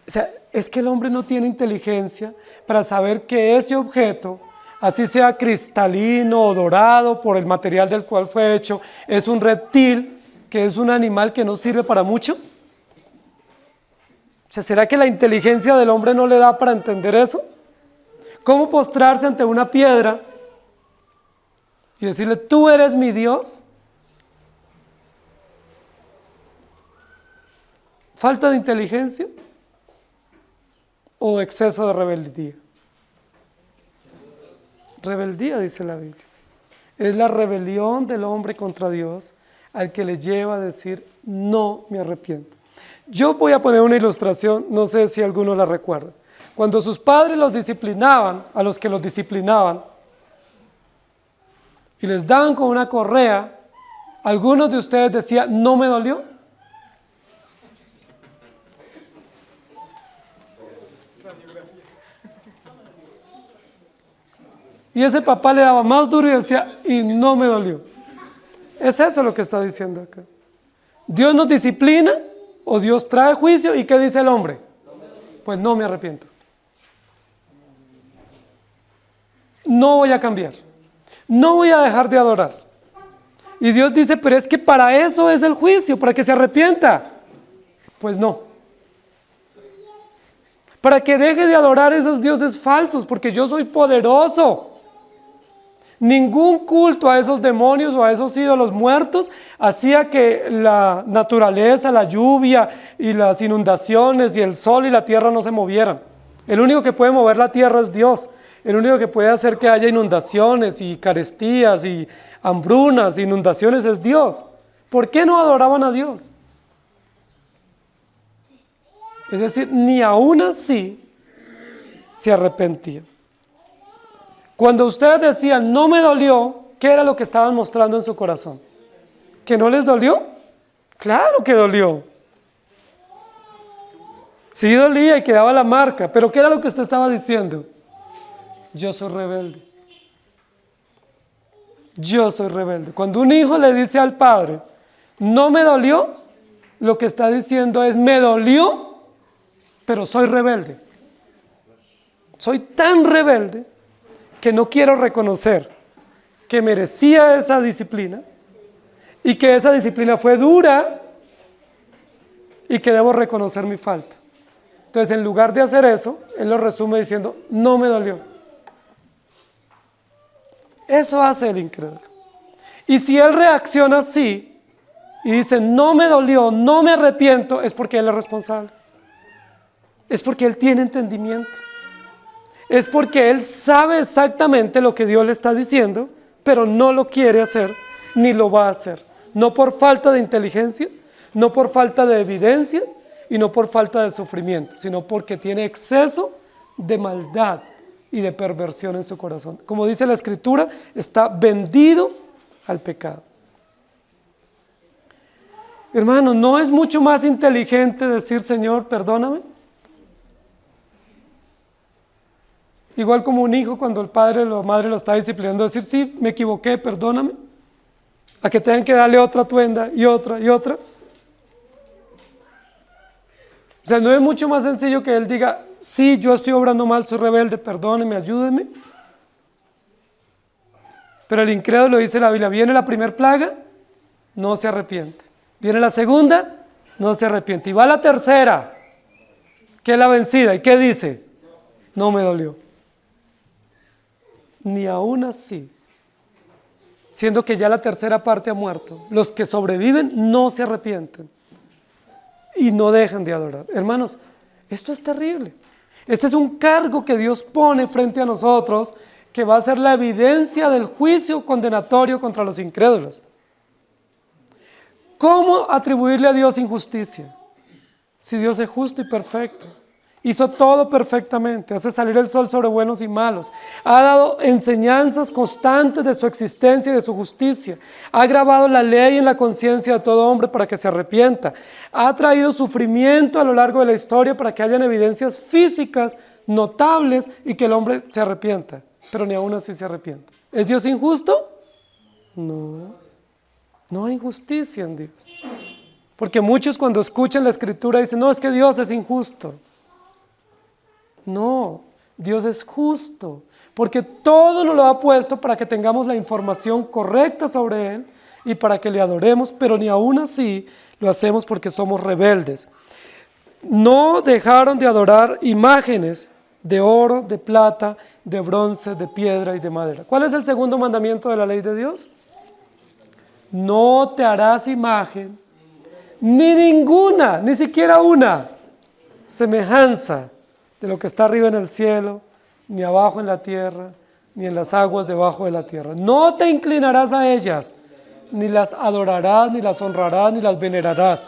[SPEAKER 1] O sea, es que el hombre no tiene inteligencia para saber que ese objeto, así sea cristalino o dorado por el material del cual fue hecho, es un reptil, que es un animal que no sirve para mucho. O sea, ¿será que la inteligencia del hombre no le da para entender eso? ¿Cómo postrarse ante una piedra y decirle, tú eres mi Dios? ¿Falta de inteligencia o exceso de rebeldía? Rebeldía, dice la Biblia. Es la rebelión del hombre contra Dios al que le lleva a decir, no me arrepiento. Yo voy a poner una ilustración, no sé si alguno la recuerda. Cuando sus padres los disciplinaban, a los que los disciplinaban, y les daban con una correa, algunos de ustedes decían, ¿no me dolió? Y ese papá le daba más duro y decía, y no me dolió. Es eso lo que está diciendo acá. Dios nos disciplina o Dios trae juicio, ¿y qué dice el hombre? Pues no me arrepiento. No voy a cambiar. No voy a dejar de adorar. Y Dios dice, pero es que para eso es el juicio, para que se arrepienta. Pues no. Para que deje de adorar esos dioses falsos, porque yo soy poderoso. Ningún culto a esos demonios o a esos ídolos muertos hacía que la naturaleza, la lluvia y las inundaciones y el sol y la tierra no se movieran. El único que puede mover la tierra es Dios. El único que puede hacer que haya inundaciones y carestías y hambrunas, inundaciones es Dios. ¿Por qué no adoraban a Dios? Es decir, ni aún así se arrepentían. Cuando ustedes decían, no me dolió, ¿qué era lo que estaban mostrando en su corazón? ¿Que no les dolió? Claro que dolió. Sí dolía y quedaba la marca, pero ¿qué era lo que usted estaba diciendo? Yo soy rebelde. Yo soy rebelde. Cuando un hijo le dice al padre, no me dolió, lo que está diciendo es, me dolió, pero soy rebelde. Soy tan rebelde que no quiero reconocer que merecía esa disciplina y que esa disciplina fue dura y que debo reconocer mi falta. Entonces, en lugar de hacer eso, él lo resume diciendo, no me dolió. Eso hace el incrédulo. Y si él reacciona así y dice, no me dolió, no me arrepiento, es porque él es responsable. Es porque él tiene entendimiento. Es porque él sabe exactamente lo que Dios le está diciendo, pero no lo quiere hacer, ni lo va a hacer. No por falta de inteligencia, no por falta de evidencia, y no por falta de sufrimiento, sino porque tiene exceso de maldad y de perversión en su corazón. Como dice la Escritura, está vendido al pecado. Hermano, ¿no es mucho más inteligente decir, Señor, perdóname? Igual como un hijo cuando el padre o la madre lo está disciplinando, decir, sí, me equivoqué, perdóname, a que tengan que darle otra tuenda y otra y otra. O sea, ¿no es mucho más sencillo que él diga, sí, yo estoy obrando mal, soy rebelde, perdóneme, ayúdeme? Pero el incrédulo, dice la Biblia, viene la primera plaga, no se arrepiente. Viene la segunda, no se arrepiente. Y va la tercera, que es la vencida. ¿Y qué dice? No me dolió. Ni aún así, siendo que ya la tercera parte ha muerto, los que sobreviven no se arrepienten y no dejan de adorar. Hermanos, esto es terrible. Este es un cargo que Dios pone frente a nosotros, que va a ser la evidencia del juicio condenatorio contra los incrédulos. ¿Cómo atribuirle a Dios injusticia? Si Dios es justo y perfecto. Hizo todo perfectamente, hace salir el sol sobre buenos y malos, ha dado enseñanzas constantes de su existencia y de su justicia, ha grabado la ley en la conciencia de todo hombre para que se arrepienta, ha traído sufrimiento a lo largo de la historia para que hayan evidencias físicas notables y que el hombre se arrepienta, pero ni aún así se arrepiente. ¿Es Dios injusto? No, no hay injusticia en Dios, porque muchos cuando escuchan la Escritura dicen, no, es que Dios es injusto. No, Dios es justo, porque todo nos lo ha puesto para que tengamos la información correcta sobre Él y para que le adoremos, pero ni aún así lo hacemos porque somos rebeldes. No dejaron de adorar imágenes de oro, de plata, de bronce, de piedra y de madera. ¿Cuál es el segundo mandamiento de la ley de Dios? No te harás imagen, ni ninguna, ni siquiera una semejanza de lo que está arriba en el cielo, ni abajo en la tierra, ni en las aguas debajo de la tierra. No te inclinarás a ellas, ni las adorarás, ni las honrarás, ni las venerarás.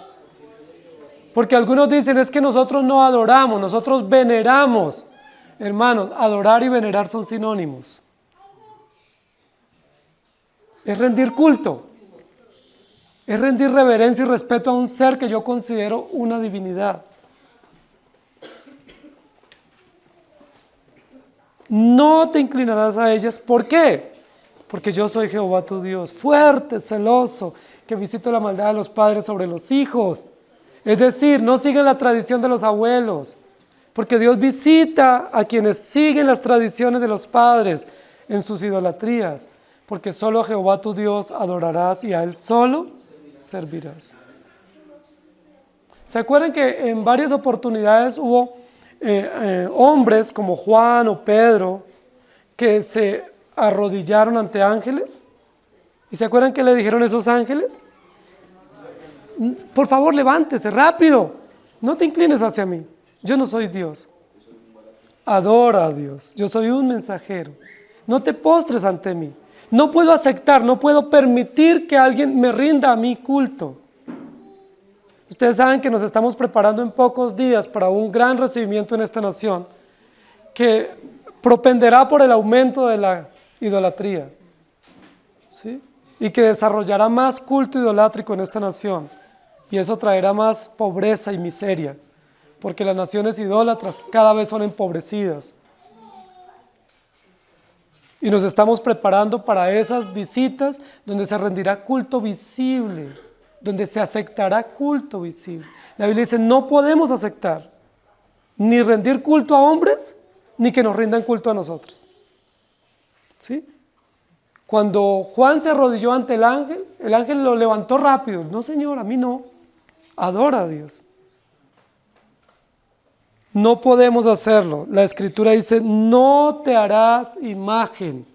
[SPEAKER 1] Porque algunos dicen, es que nosotros no adoramos, nosotros veneramos. Hermanos, adorar y venerar son sinónimos. Es rendir culto. Es rendir reverencia y respeto a un ser que yo considero una divinidad. No te inclinarás a ellas. ¿Por qué? Porque yo soy Jehová tu Dios, fuerte, celoso, que visito la maldad de los padres sobre los hijos. Es decir, no siguen la tradición de los abuelos, porque Dios visita a quienes siguen las tradiciones de los padres en sus idolatrías, porque solo a Jehová tu Dios adorarás y a Él solo servirás. ¿Se acuerdan que en varias oportunidades hubo hombres como Juan o Pedro que se arrodillaron ante ángeles? ¿Y se acuerdan qué le dijeron esos ángeles? Por favor, levántese, rápido, no te inclines hacia mí, yo no soy Dios. Adora a Dios, yo soy un mensajero, no te postres ante mí. No puedo aceptar, no puedo permitir que alguien me rinda a mí culto. Ustedes saben que nos estamos preparando en pocos días para un gran recibimiento en esta nación que propenderá por el aumento de la idolatría, ¿sí? Y que desarrollará más culto idolátrico en esta nación, y eso traerá más pobreza y miseria, porque las naciones idólatras cada vez son empobrecidas. Y nos estamos preparando para esas visitas donde se rendirá culto visible, donde se aceptará culto visible. La Biblia dice, no podemos aceptar ni rendir culto a hombres, ni que nos rindan culto a nosotros. ¿Sí? Cuando Juan se arrodilló ante el ángel lo levantó rápido. No, Señor, a mí no. Adora a Dios. No podemos hacerlo. La Escritura dice, no te harás imagen,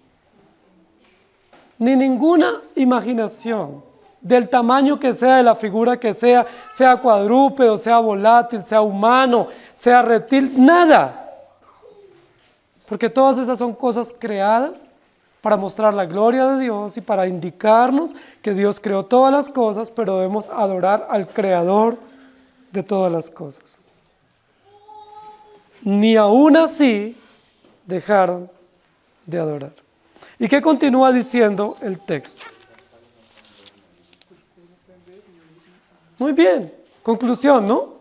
[SPEAKER 1] ni ninguna imaginación, del tamaño que sea, de la figura que sea cuadrúpedo, sea volátil, sea humano, sea reptil, nada. Porque todas esas son cosas creadas para mostrar la gloria de Dios y para indicarnos que Dios creó todas las cosas, pero debemos adorar al Creador de todas las cosas. Ni aún así dejaron de adorar. ¿Y qué continúa diciendo el texto? Muy bien, conclusión, ¿no?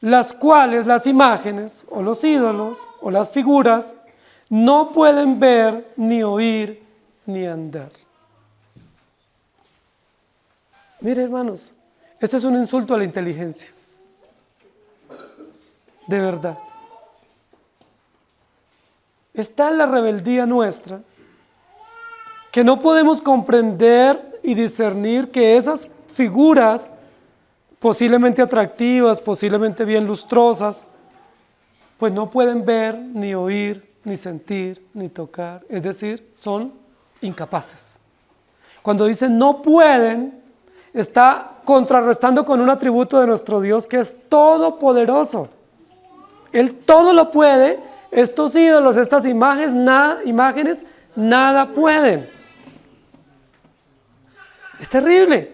[SPEAKER 1] Las cuales, las imágenes, o los ídolos, o las figuras, no pueden ver, ni oír, ni andar. Mire, hermanos, esto es un insulto a la inteligencia. De verdad. Está en la rebeldía nuestra, que no podemos comprender y discernir que esas figuras, posiblemente atractivas, posiblemente bien lustrosas, pues no pueden ver, ni oír, ni sentir, ni tocar, es decir, son incapaces. Cuando dice no pueden, está contrarrestando con un atributo de nuestro Dios que es todopoderoso. Él todo lo puede. Estos ídolos, estas imágenes, nada pueden. Es terrible.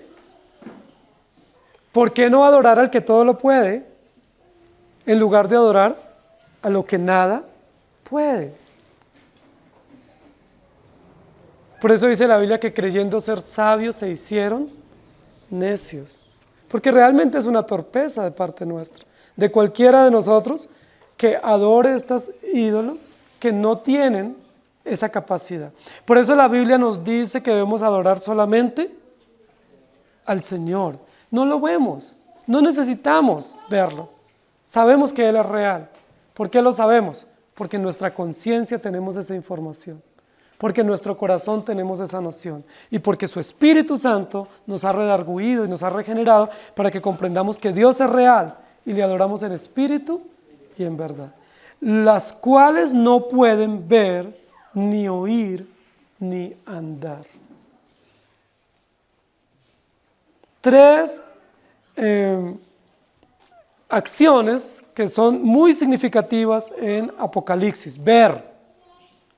[SPEAKER 1] ¿Por qué no adorar al que todo lo puede en lugar de adorar a lo que nada puede? Por eso dice la Biblia que creyendo ser sabios se hicieron necios. Porque realmente es una torpeza de parte nuestra, de cualquiera de nosotros, que adore estos ídolos que no tienen esa capacidad. Por eso la Biblia nos dice que debemos adorar solamente al Señor. No lo vemos, no necesitamos verlo. Sabemos que Él es real. ¿Por qué lo sabemos? Porque en nuestra conciencia tenemos esa información. Porque en nuestro corazón tenemos esa noción. Y porque su Espíritu Santo nos ha redarguido y nos ha regenerado para que comprendamos que Dios es real y le adoramos en espíritu y en verdad, las cuales no pueden ver, ni oír, ni andar. Tres acciones que son muy significativas en Apocalipsis. Ver.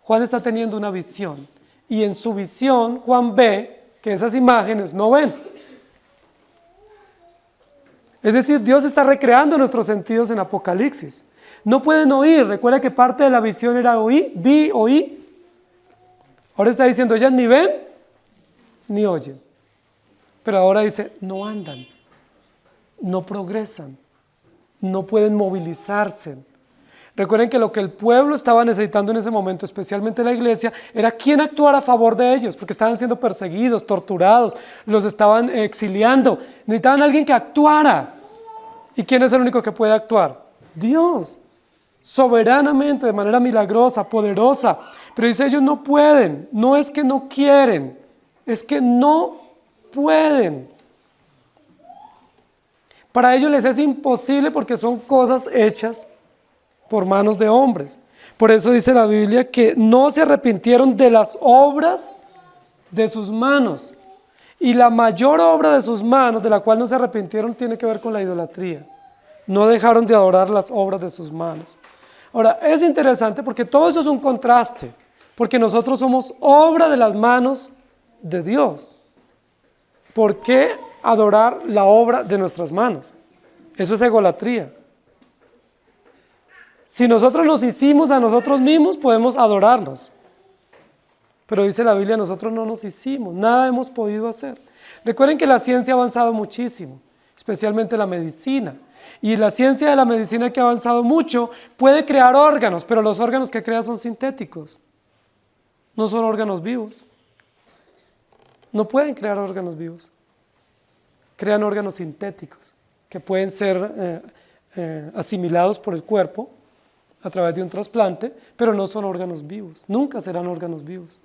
[SPEAKER 1] Juan está teniendo una visión y en su visión Juan ve que esas imágenes no ven. Es decir, Dios está recreando nuestros sentidos en Apocalipsis. No pueden oír. Recuerda que parte de la visión era oí, vi, oí. Ahora está diciendo, ellas ni ven ni oyen. Pero ahora dice, no andan, no progresan, no pueden movilizarse. Recuerden que lo que el pueblo estaba necesitando en ese momento, especialmente la iglesia, era quien actuara a favor de ellos, porque estaban siendo perseguidos, torturados, los estaban exiliando. Necesitaban a alguien que actuara. ¿Y quién es el único que puede actuar? Dios, soberanamente, de manera milagrosa, poderosa. Pero dice, ellos no pueden, no es que no quieren, es que no pueden. Para ellos les es imposible porque son cosas hechas por manos de hombres. Por eso dice la Biblia que no se arrepintieron de las obras de sus manos. Y la mayor obra de sus manos, de la cual no se arrepintieron, tiene que ver con la idolatría. No dejaron de adorar las obras de sus manos. Ahora, es interesante porque todo eso es un contraste, porque nosotros somos obra de las manos de Dios. ¿Por qué adorar la obra de nuestras manos? Eso es egolatría. Si nosotros nos hicimos a nosotros mismos, podemos adorarnos. Pero dice la Biblia, nosotros no nos hicimos, nada hemos podido hacer. Recuerden que la ciencia ha avanzado muchísimo, especialmente la medicina. Y la ciencia de la medicina que ha avanzado mucho puede crear órganos, pero los órganos que crea son sintéticos. No son órganos vivos. No pueden crear órganos vivos. Crean órganos sintéticos que pueden ser asimilados por el cuerpo a través de un trasplante, pero no son órganos vivos, nunca serán órganos vivos.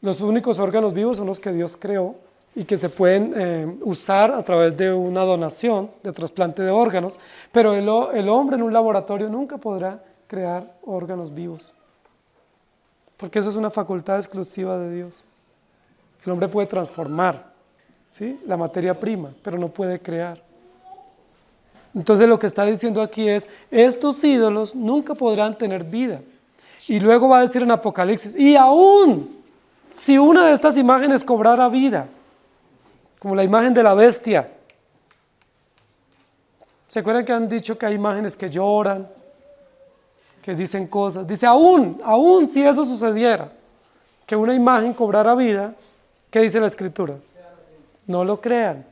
[SPEAKER 1] Los únicos órganos vivos son los que Dios creó y que se pueden usar a través de una donación de trasplante de órganos, pero el hombre en un laboratorio nunca podrá crear órganos vivos, porque eso es una facultad exclusiva de Dios. El hombre puede transformar, ¿sí?, la materia prima, pero no puede crear. Entonces lo que está diciendo aquí es, estos ídolos nunca podrán tener vida. Y luego va a decir en Apocalipsis, y aún si una de estas imágenes cobrara vida, como la imagen de la bestia. ¿Se acuerdan que han dicho que hay imágenes que lloran, que dicen cosas? Dice, aún si eso sucediera, que una imagen cobrara vida, ¿qué dice la Escritura? No lo crean,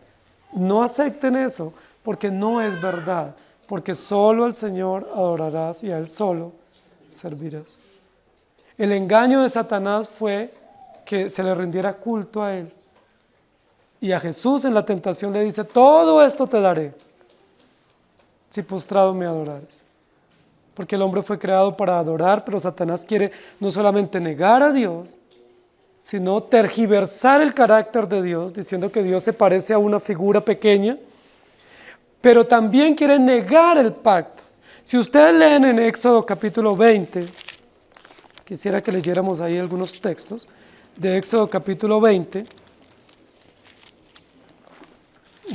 [SPEAKER 1] no acepten eso, porque no es verdad, porque solo al Señor adorarás y a Él solo servirás. El engaño de Satanás fue que se le rindiera culto a Él. Y a Jesús en la tentación le dice, todo esto te daré, si postrado me adorares. Porque el hombre fue creado para adorar, pero Satanás quiere no solamente negar a Dios, sino tergiversar el carácter de Dios, diciendo que Dios se parece a una figura pequeña, pero también quiere negar el pacto. Si ustedes leen en Éxodo capítulo 20, quisiera que leyéramos ahí algunos textos de Éxodo capítulo 20,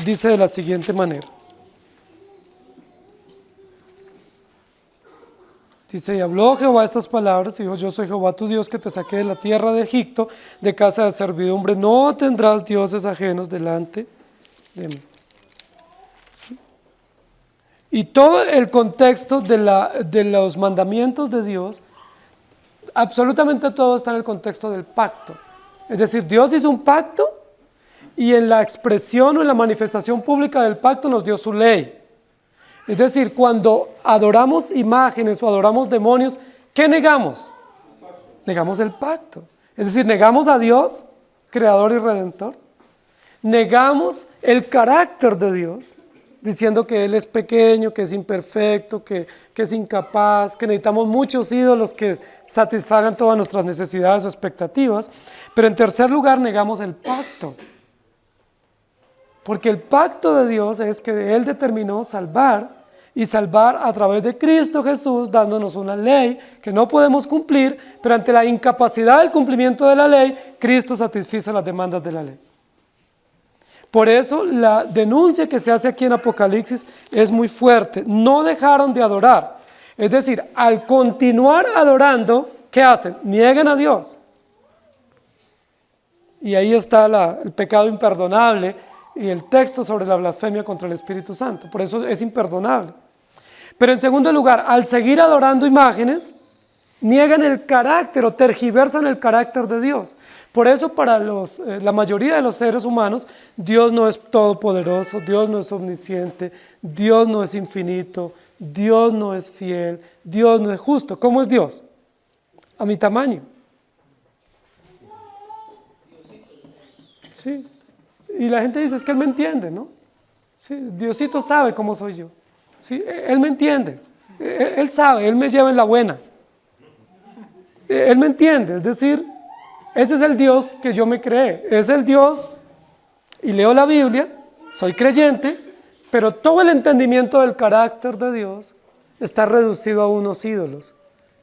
[SPEAKER 1] dice de la siguiente manera. Dice, y habló Jehová estas palabras, y dijo, yo soy Jehová tu Dios que te saqué de la tierra de Egipto, de casa de servidumbre, no tendrás dioses ajenos delante de mí. ¿Sí? Y todo el contexto de los mandamientos de Dios, absolutamente todo está en el contexto del pacto. Es decir, Dios hizo un pacto y en la expresión o en la manifestación pública del pacto nos dio su ley. Es decir, cuando adoramos imágenes o adoramos demonios, ¿qué negamos? Negamos el pacto. Es decir, negamos a Dios, creador y redentor. Negamos el carácter de Dios, diciendo que Él es pequeño, que es imperfecto, que es incapaz, que necesitamos muchos ídolos que satisfagan todas nuestras necesidades o expectativas. Pero en tercer lugar, negamos el pacto. Porque el pacto de Dios es que Él determinó salvar y salvar a través de Cristo Jesús, dándonos una ley que no podemos cumplir, pero ante la incapacidad del cumplimiento de la ley, Cristo satisfizo las demandas de la ley. Por eso la denuncia que se hace aquí en Apocalipsis es muy fuerte. No dejaron de adorar. Es decir, al continuar adorando, ¿qué hacen? Niegan a Dios. Y ahí está el pecado imperdonable y el texto sobre la blasfemia contra el Espíritu Santo. Por eso es imperdonable. Pero en segundo lugar, al seguir adorando imágenes, niegan el carácter o tergiversan el carácter de Dios. Por eso para la mayoría de los seres humanos, Dios no es todopoderoso, Dios no es omnisciente, Dios no es infinito, Dios no es fiel, Dios no es justo. ¿Cómo es Dios? A mi tamaño. Sí. Y la gente dice, es que Él me entiende, ¿no? Sí, Diosito sabe cómo soy yo. Sí, Él me entiende. Él sabe, Él me lleva en la buena. Él me entiende, es decir, ese es el Dios que yo me creé. Es el Dios, y leo la Biblia, soy creyente, pero todo el entendimiento del carácter de Dios está reducido a unos ídolos.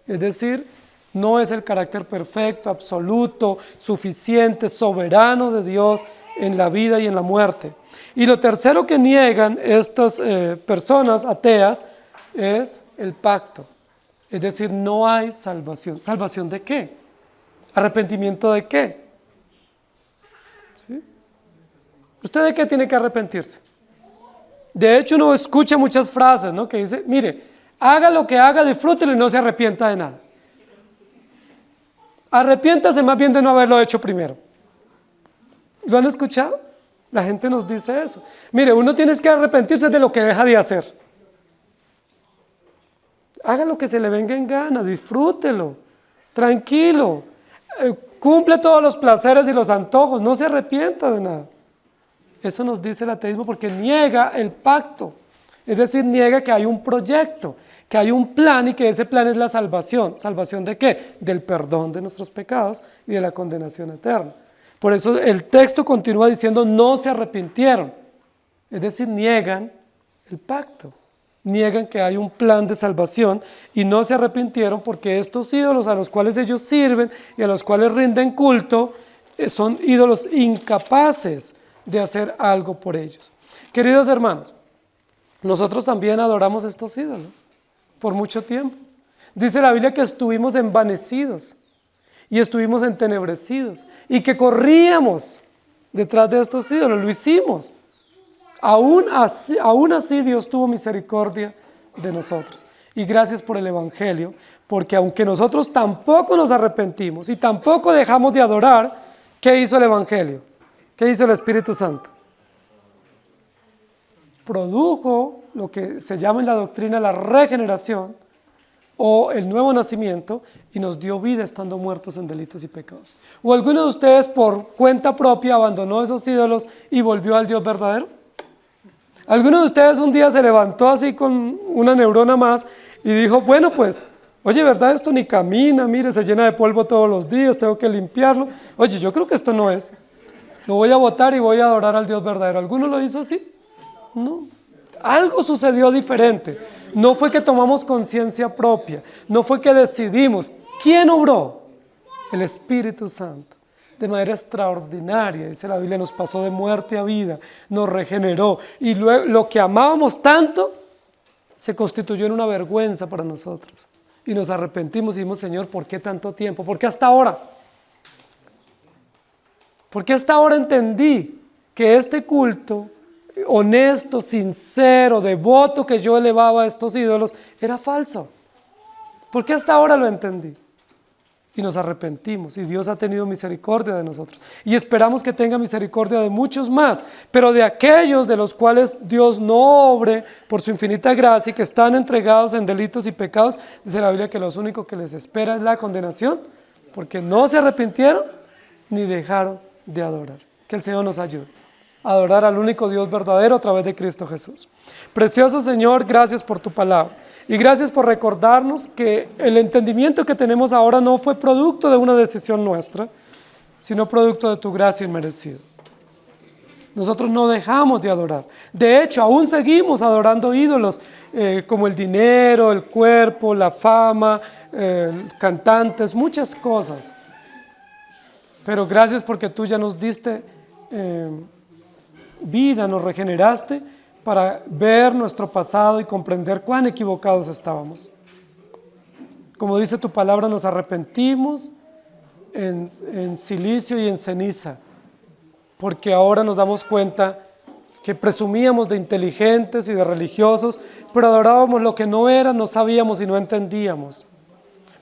[SPEAKER 1] Es decir, no es el carácter perfecto, absoluto, suficiente, soberano de Dios en la vida y en la muerte. Y lo tercero que niegan estas personas ateas es el pacto. Es decir, no hay salvación. ¿Salvación de qué? ¿Arrepentimiento de qué? ¿Sí? ¿Usted de qué tiene que arrepentirse? De hecho, uno escucha muchas frases, ¿no? Que dice, mire, haga lo que haga, disfrútelo y no se arrepienta de nada. Arrepiéntase más bien de no haberlo hecho primero. ¿Lo han escuchado? La gente nos dice eso. Mire, uno tiene que arrepentirse de lo que deja de hacer. Haga lo que se le venga en gana, disfrútelo, tranquilo, cumple todos los placeres y los antojos, no se arrepienta de nada. Eso nos dice el ateísmo porque niega el pacto, es decir, niega que hay un proyecto, que hay un plan y que ese plan es la salvación. ¿Salvación de qué? Del perdón de nuestros pecados y de la condenación eterna. Por eso el texto continúa diciendo no se arrepintieron, es decir, niegan el pacto. Niegan que hay un plan de salvación y no se arrepintieron porque estos ídolos a los cuales ellos sirven y a los cuales rinden culto son ídolos incapaces de hacer algo por ellos. Queridos hermanos, nosotros también adoramos estos ídolos por mucho tiempo. Dice la Biblia que estuvimos envanecidos y estuvimos entenebrecidos y que corríamos detrás de estos ídolos, lo hicimos. Aún así Dios tuvo misericordia de nosotros. Y gracias por el Evangelio, porque aunque nosotros tampoco nos arrepentimos y tampoco dejamos de adorar, ¿qué hizo el Evangelio? ¿Qué hizo el Espíritu Santo? Produjo lo que se llama en la doctrina la regeneración o el nuevo nacimiento y nos dio vida estando muertos en delitos y pecados. ¿O alguno de ustedes por cuenta propia abandonó esos ídolos y volvió al Dios verdadero? ¿Alguno de ustedes un día se levantó así con una neurona más y dijo, bueno pues, oye, ¿verdad? Esto ni camina, mire, se llena de polvo todos los días, tengo que limpiarlo. Oye, yo creo que esto no es. Lo voy a botar y voy a adorar al Dios verdadero. ¿Alguno lo hizo así? No. Algo sucedió diferente. No fue que tomamos conciencia propia, no fue que decidimos. ¿Quién obró? El Espíritu Santo. De manera extraordinaria, dice la Biblia, nos pasó de muerte a vida, nos regeneró y luego lo que amábamos tanto se constituyó en una vergüenza para nosotros y nos arrepentimos y dijimos, Señor, ¿por qué tanto tiempo? ¿Por qué hasta ahora? ¿Por qué hasta ahora entendí que este culto honesto, sincero, devoto que yo elevaba a estos ídolos era falso? ¿Por qué hasta ahora lo entendí? Y nos arrepentimos y Dios ha tenido misericordia de nosotros y esperamos que tenga misericordia de muchos más, pero de aquellos de los cuales Dios no obre por su infinita gracia y que están entregados en delitos y pecados, dice la Biblia que lo único que les espera es la condenación porque no se arrepintieron ni dejaron de adorar. Que el Señor nos ayude a adorar al único Dios verdadero a través de Cristo Jesús. Precioso Señor, gracias por tu palabra. Y gracias por recordarnos que el entendimiento que tenemos ahora no fue producto de una decisión nuestra, sino producto de tu gracia inmerecida. Nosotros no dejamos de adorar. De hecho, aún seguimos adorando ídolos como el dinero, el cuerpo, la fama, cantantes, muchas cosas. Pero gracias porque tú ya nos diste vida, nos regeneraste para ver nuestro pasado y comprender cuán equivocados estábamos. Como dice tu palabra, nos arrepentimos en silicio y en ceniza, porque ahora nos damos cuenta que presumíamos de inteligentes y de religiosos, pero adorábamos lo que no era, no sabíamos y no entendíamos.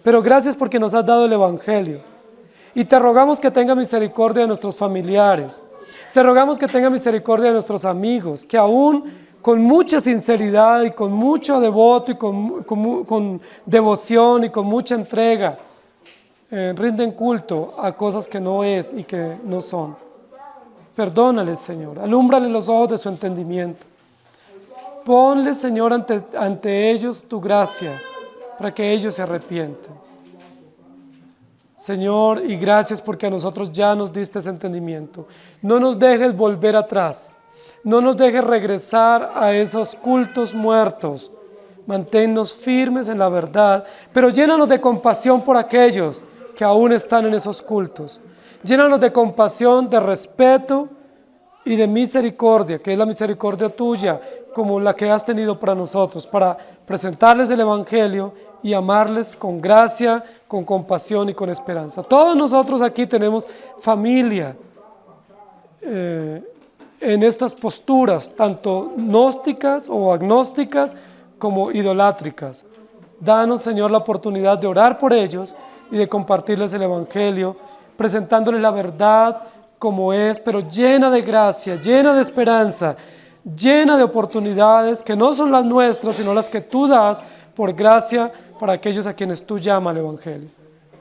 [SPEAKER 1] pero gracias porque nos has dado el Evangelio. Y te rogamos que tenga misericordia de nuestros familiares. Te rogamos que tenga misericordia de nuestros amigos, que aún con mucha sinceridad y con mucho devoto y con devoción y con mucha entrega, rinden culto a cosas que no es y que no son. Perdónales, Señor, alúmbrale los ojos de su entendimiento. Ponle, Señor, ante ellos tu gracia, para que ellos se arrepientan. Señor, y gracias porque a nosotros ya nos diste ese entendimiento. No nos dejes volver atrás, no nos dejes regresar a esos cultos muertos. Manténnos firmes en la verdad, pero llénanos de compasión por aquellos que aún están en esos cultos. Llénanos de compasión, de respeto y de misericordia, que es la misericordia tuya, como la que has tenido para nosotros, para presentarles el Evangelio y amarles con gracia, con compasión y con esperanza. Todos nosotros aquí tenemos familia en estas posturas, tanto gnósticas o agnósticas como idolátricas. Danos, Señor, la oportunidad de orar por ellos y de compartirles el Evangelio, presentándoles la verdad como es, pero llena de gracia, llena de esperanza, llena de oportunidades que no son las nuestras, sino las que tú das por gracia para aquellos a quienes tú llamas al Evangelio.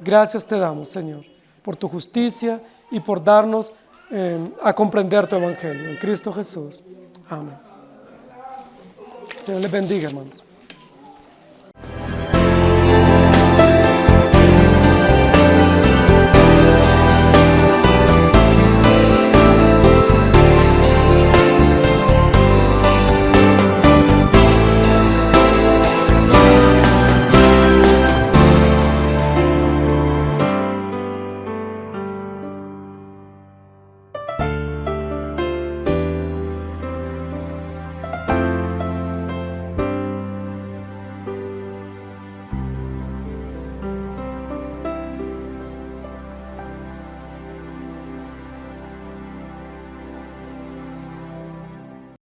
[SPEAKER 1] Gracias te damos, Señor, por tu justicia y por darnos a comprender tu Evangelio. En Cristo Jesús. Amén. Señor les bendiga, hermanos.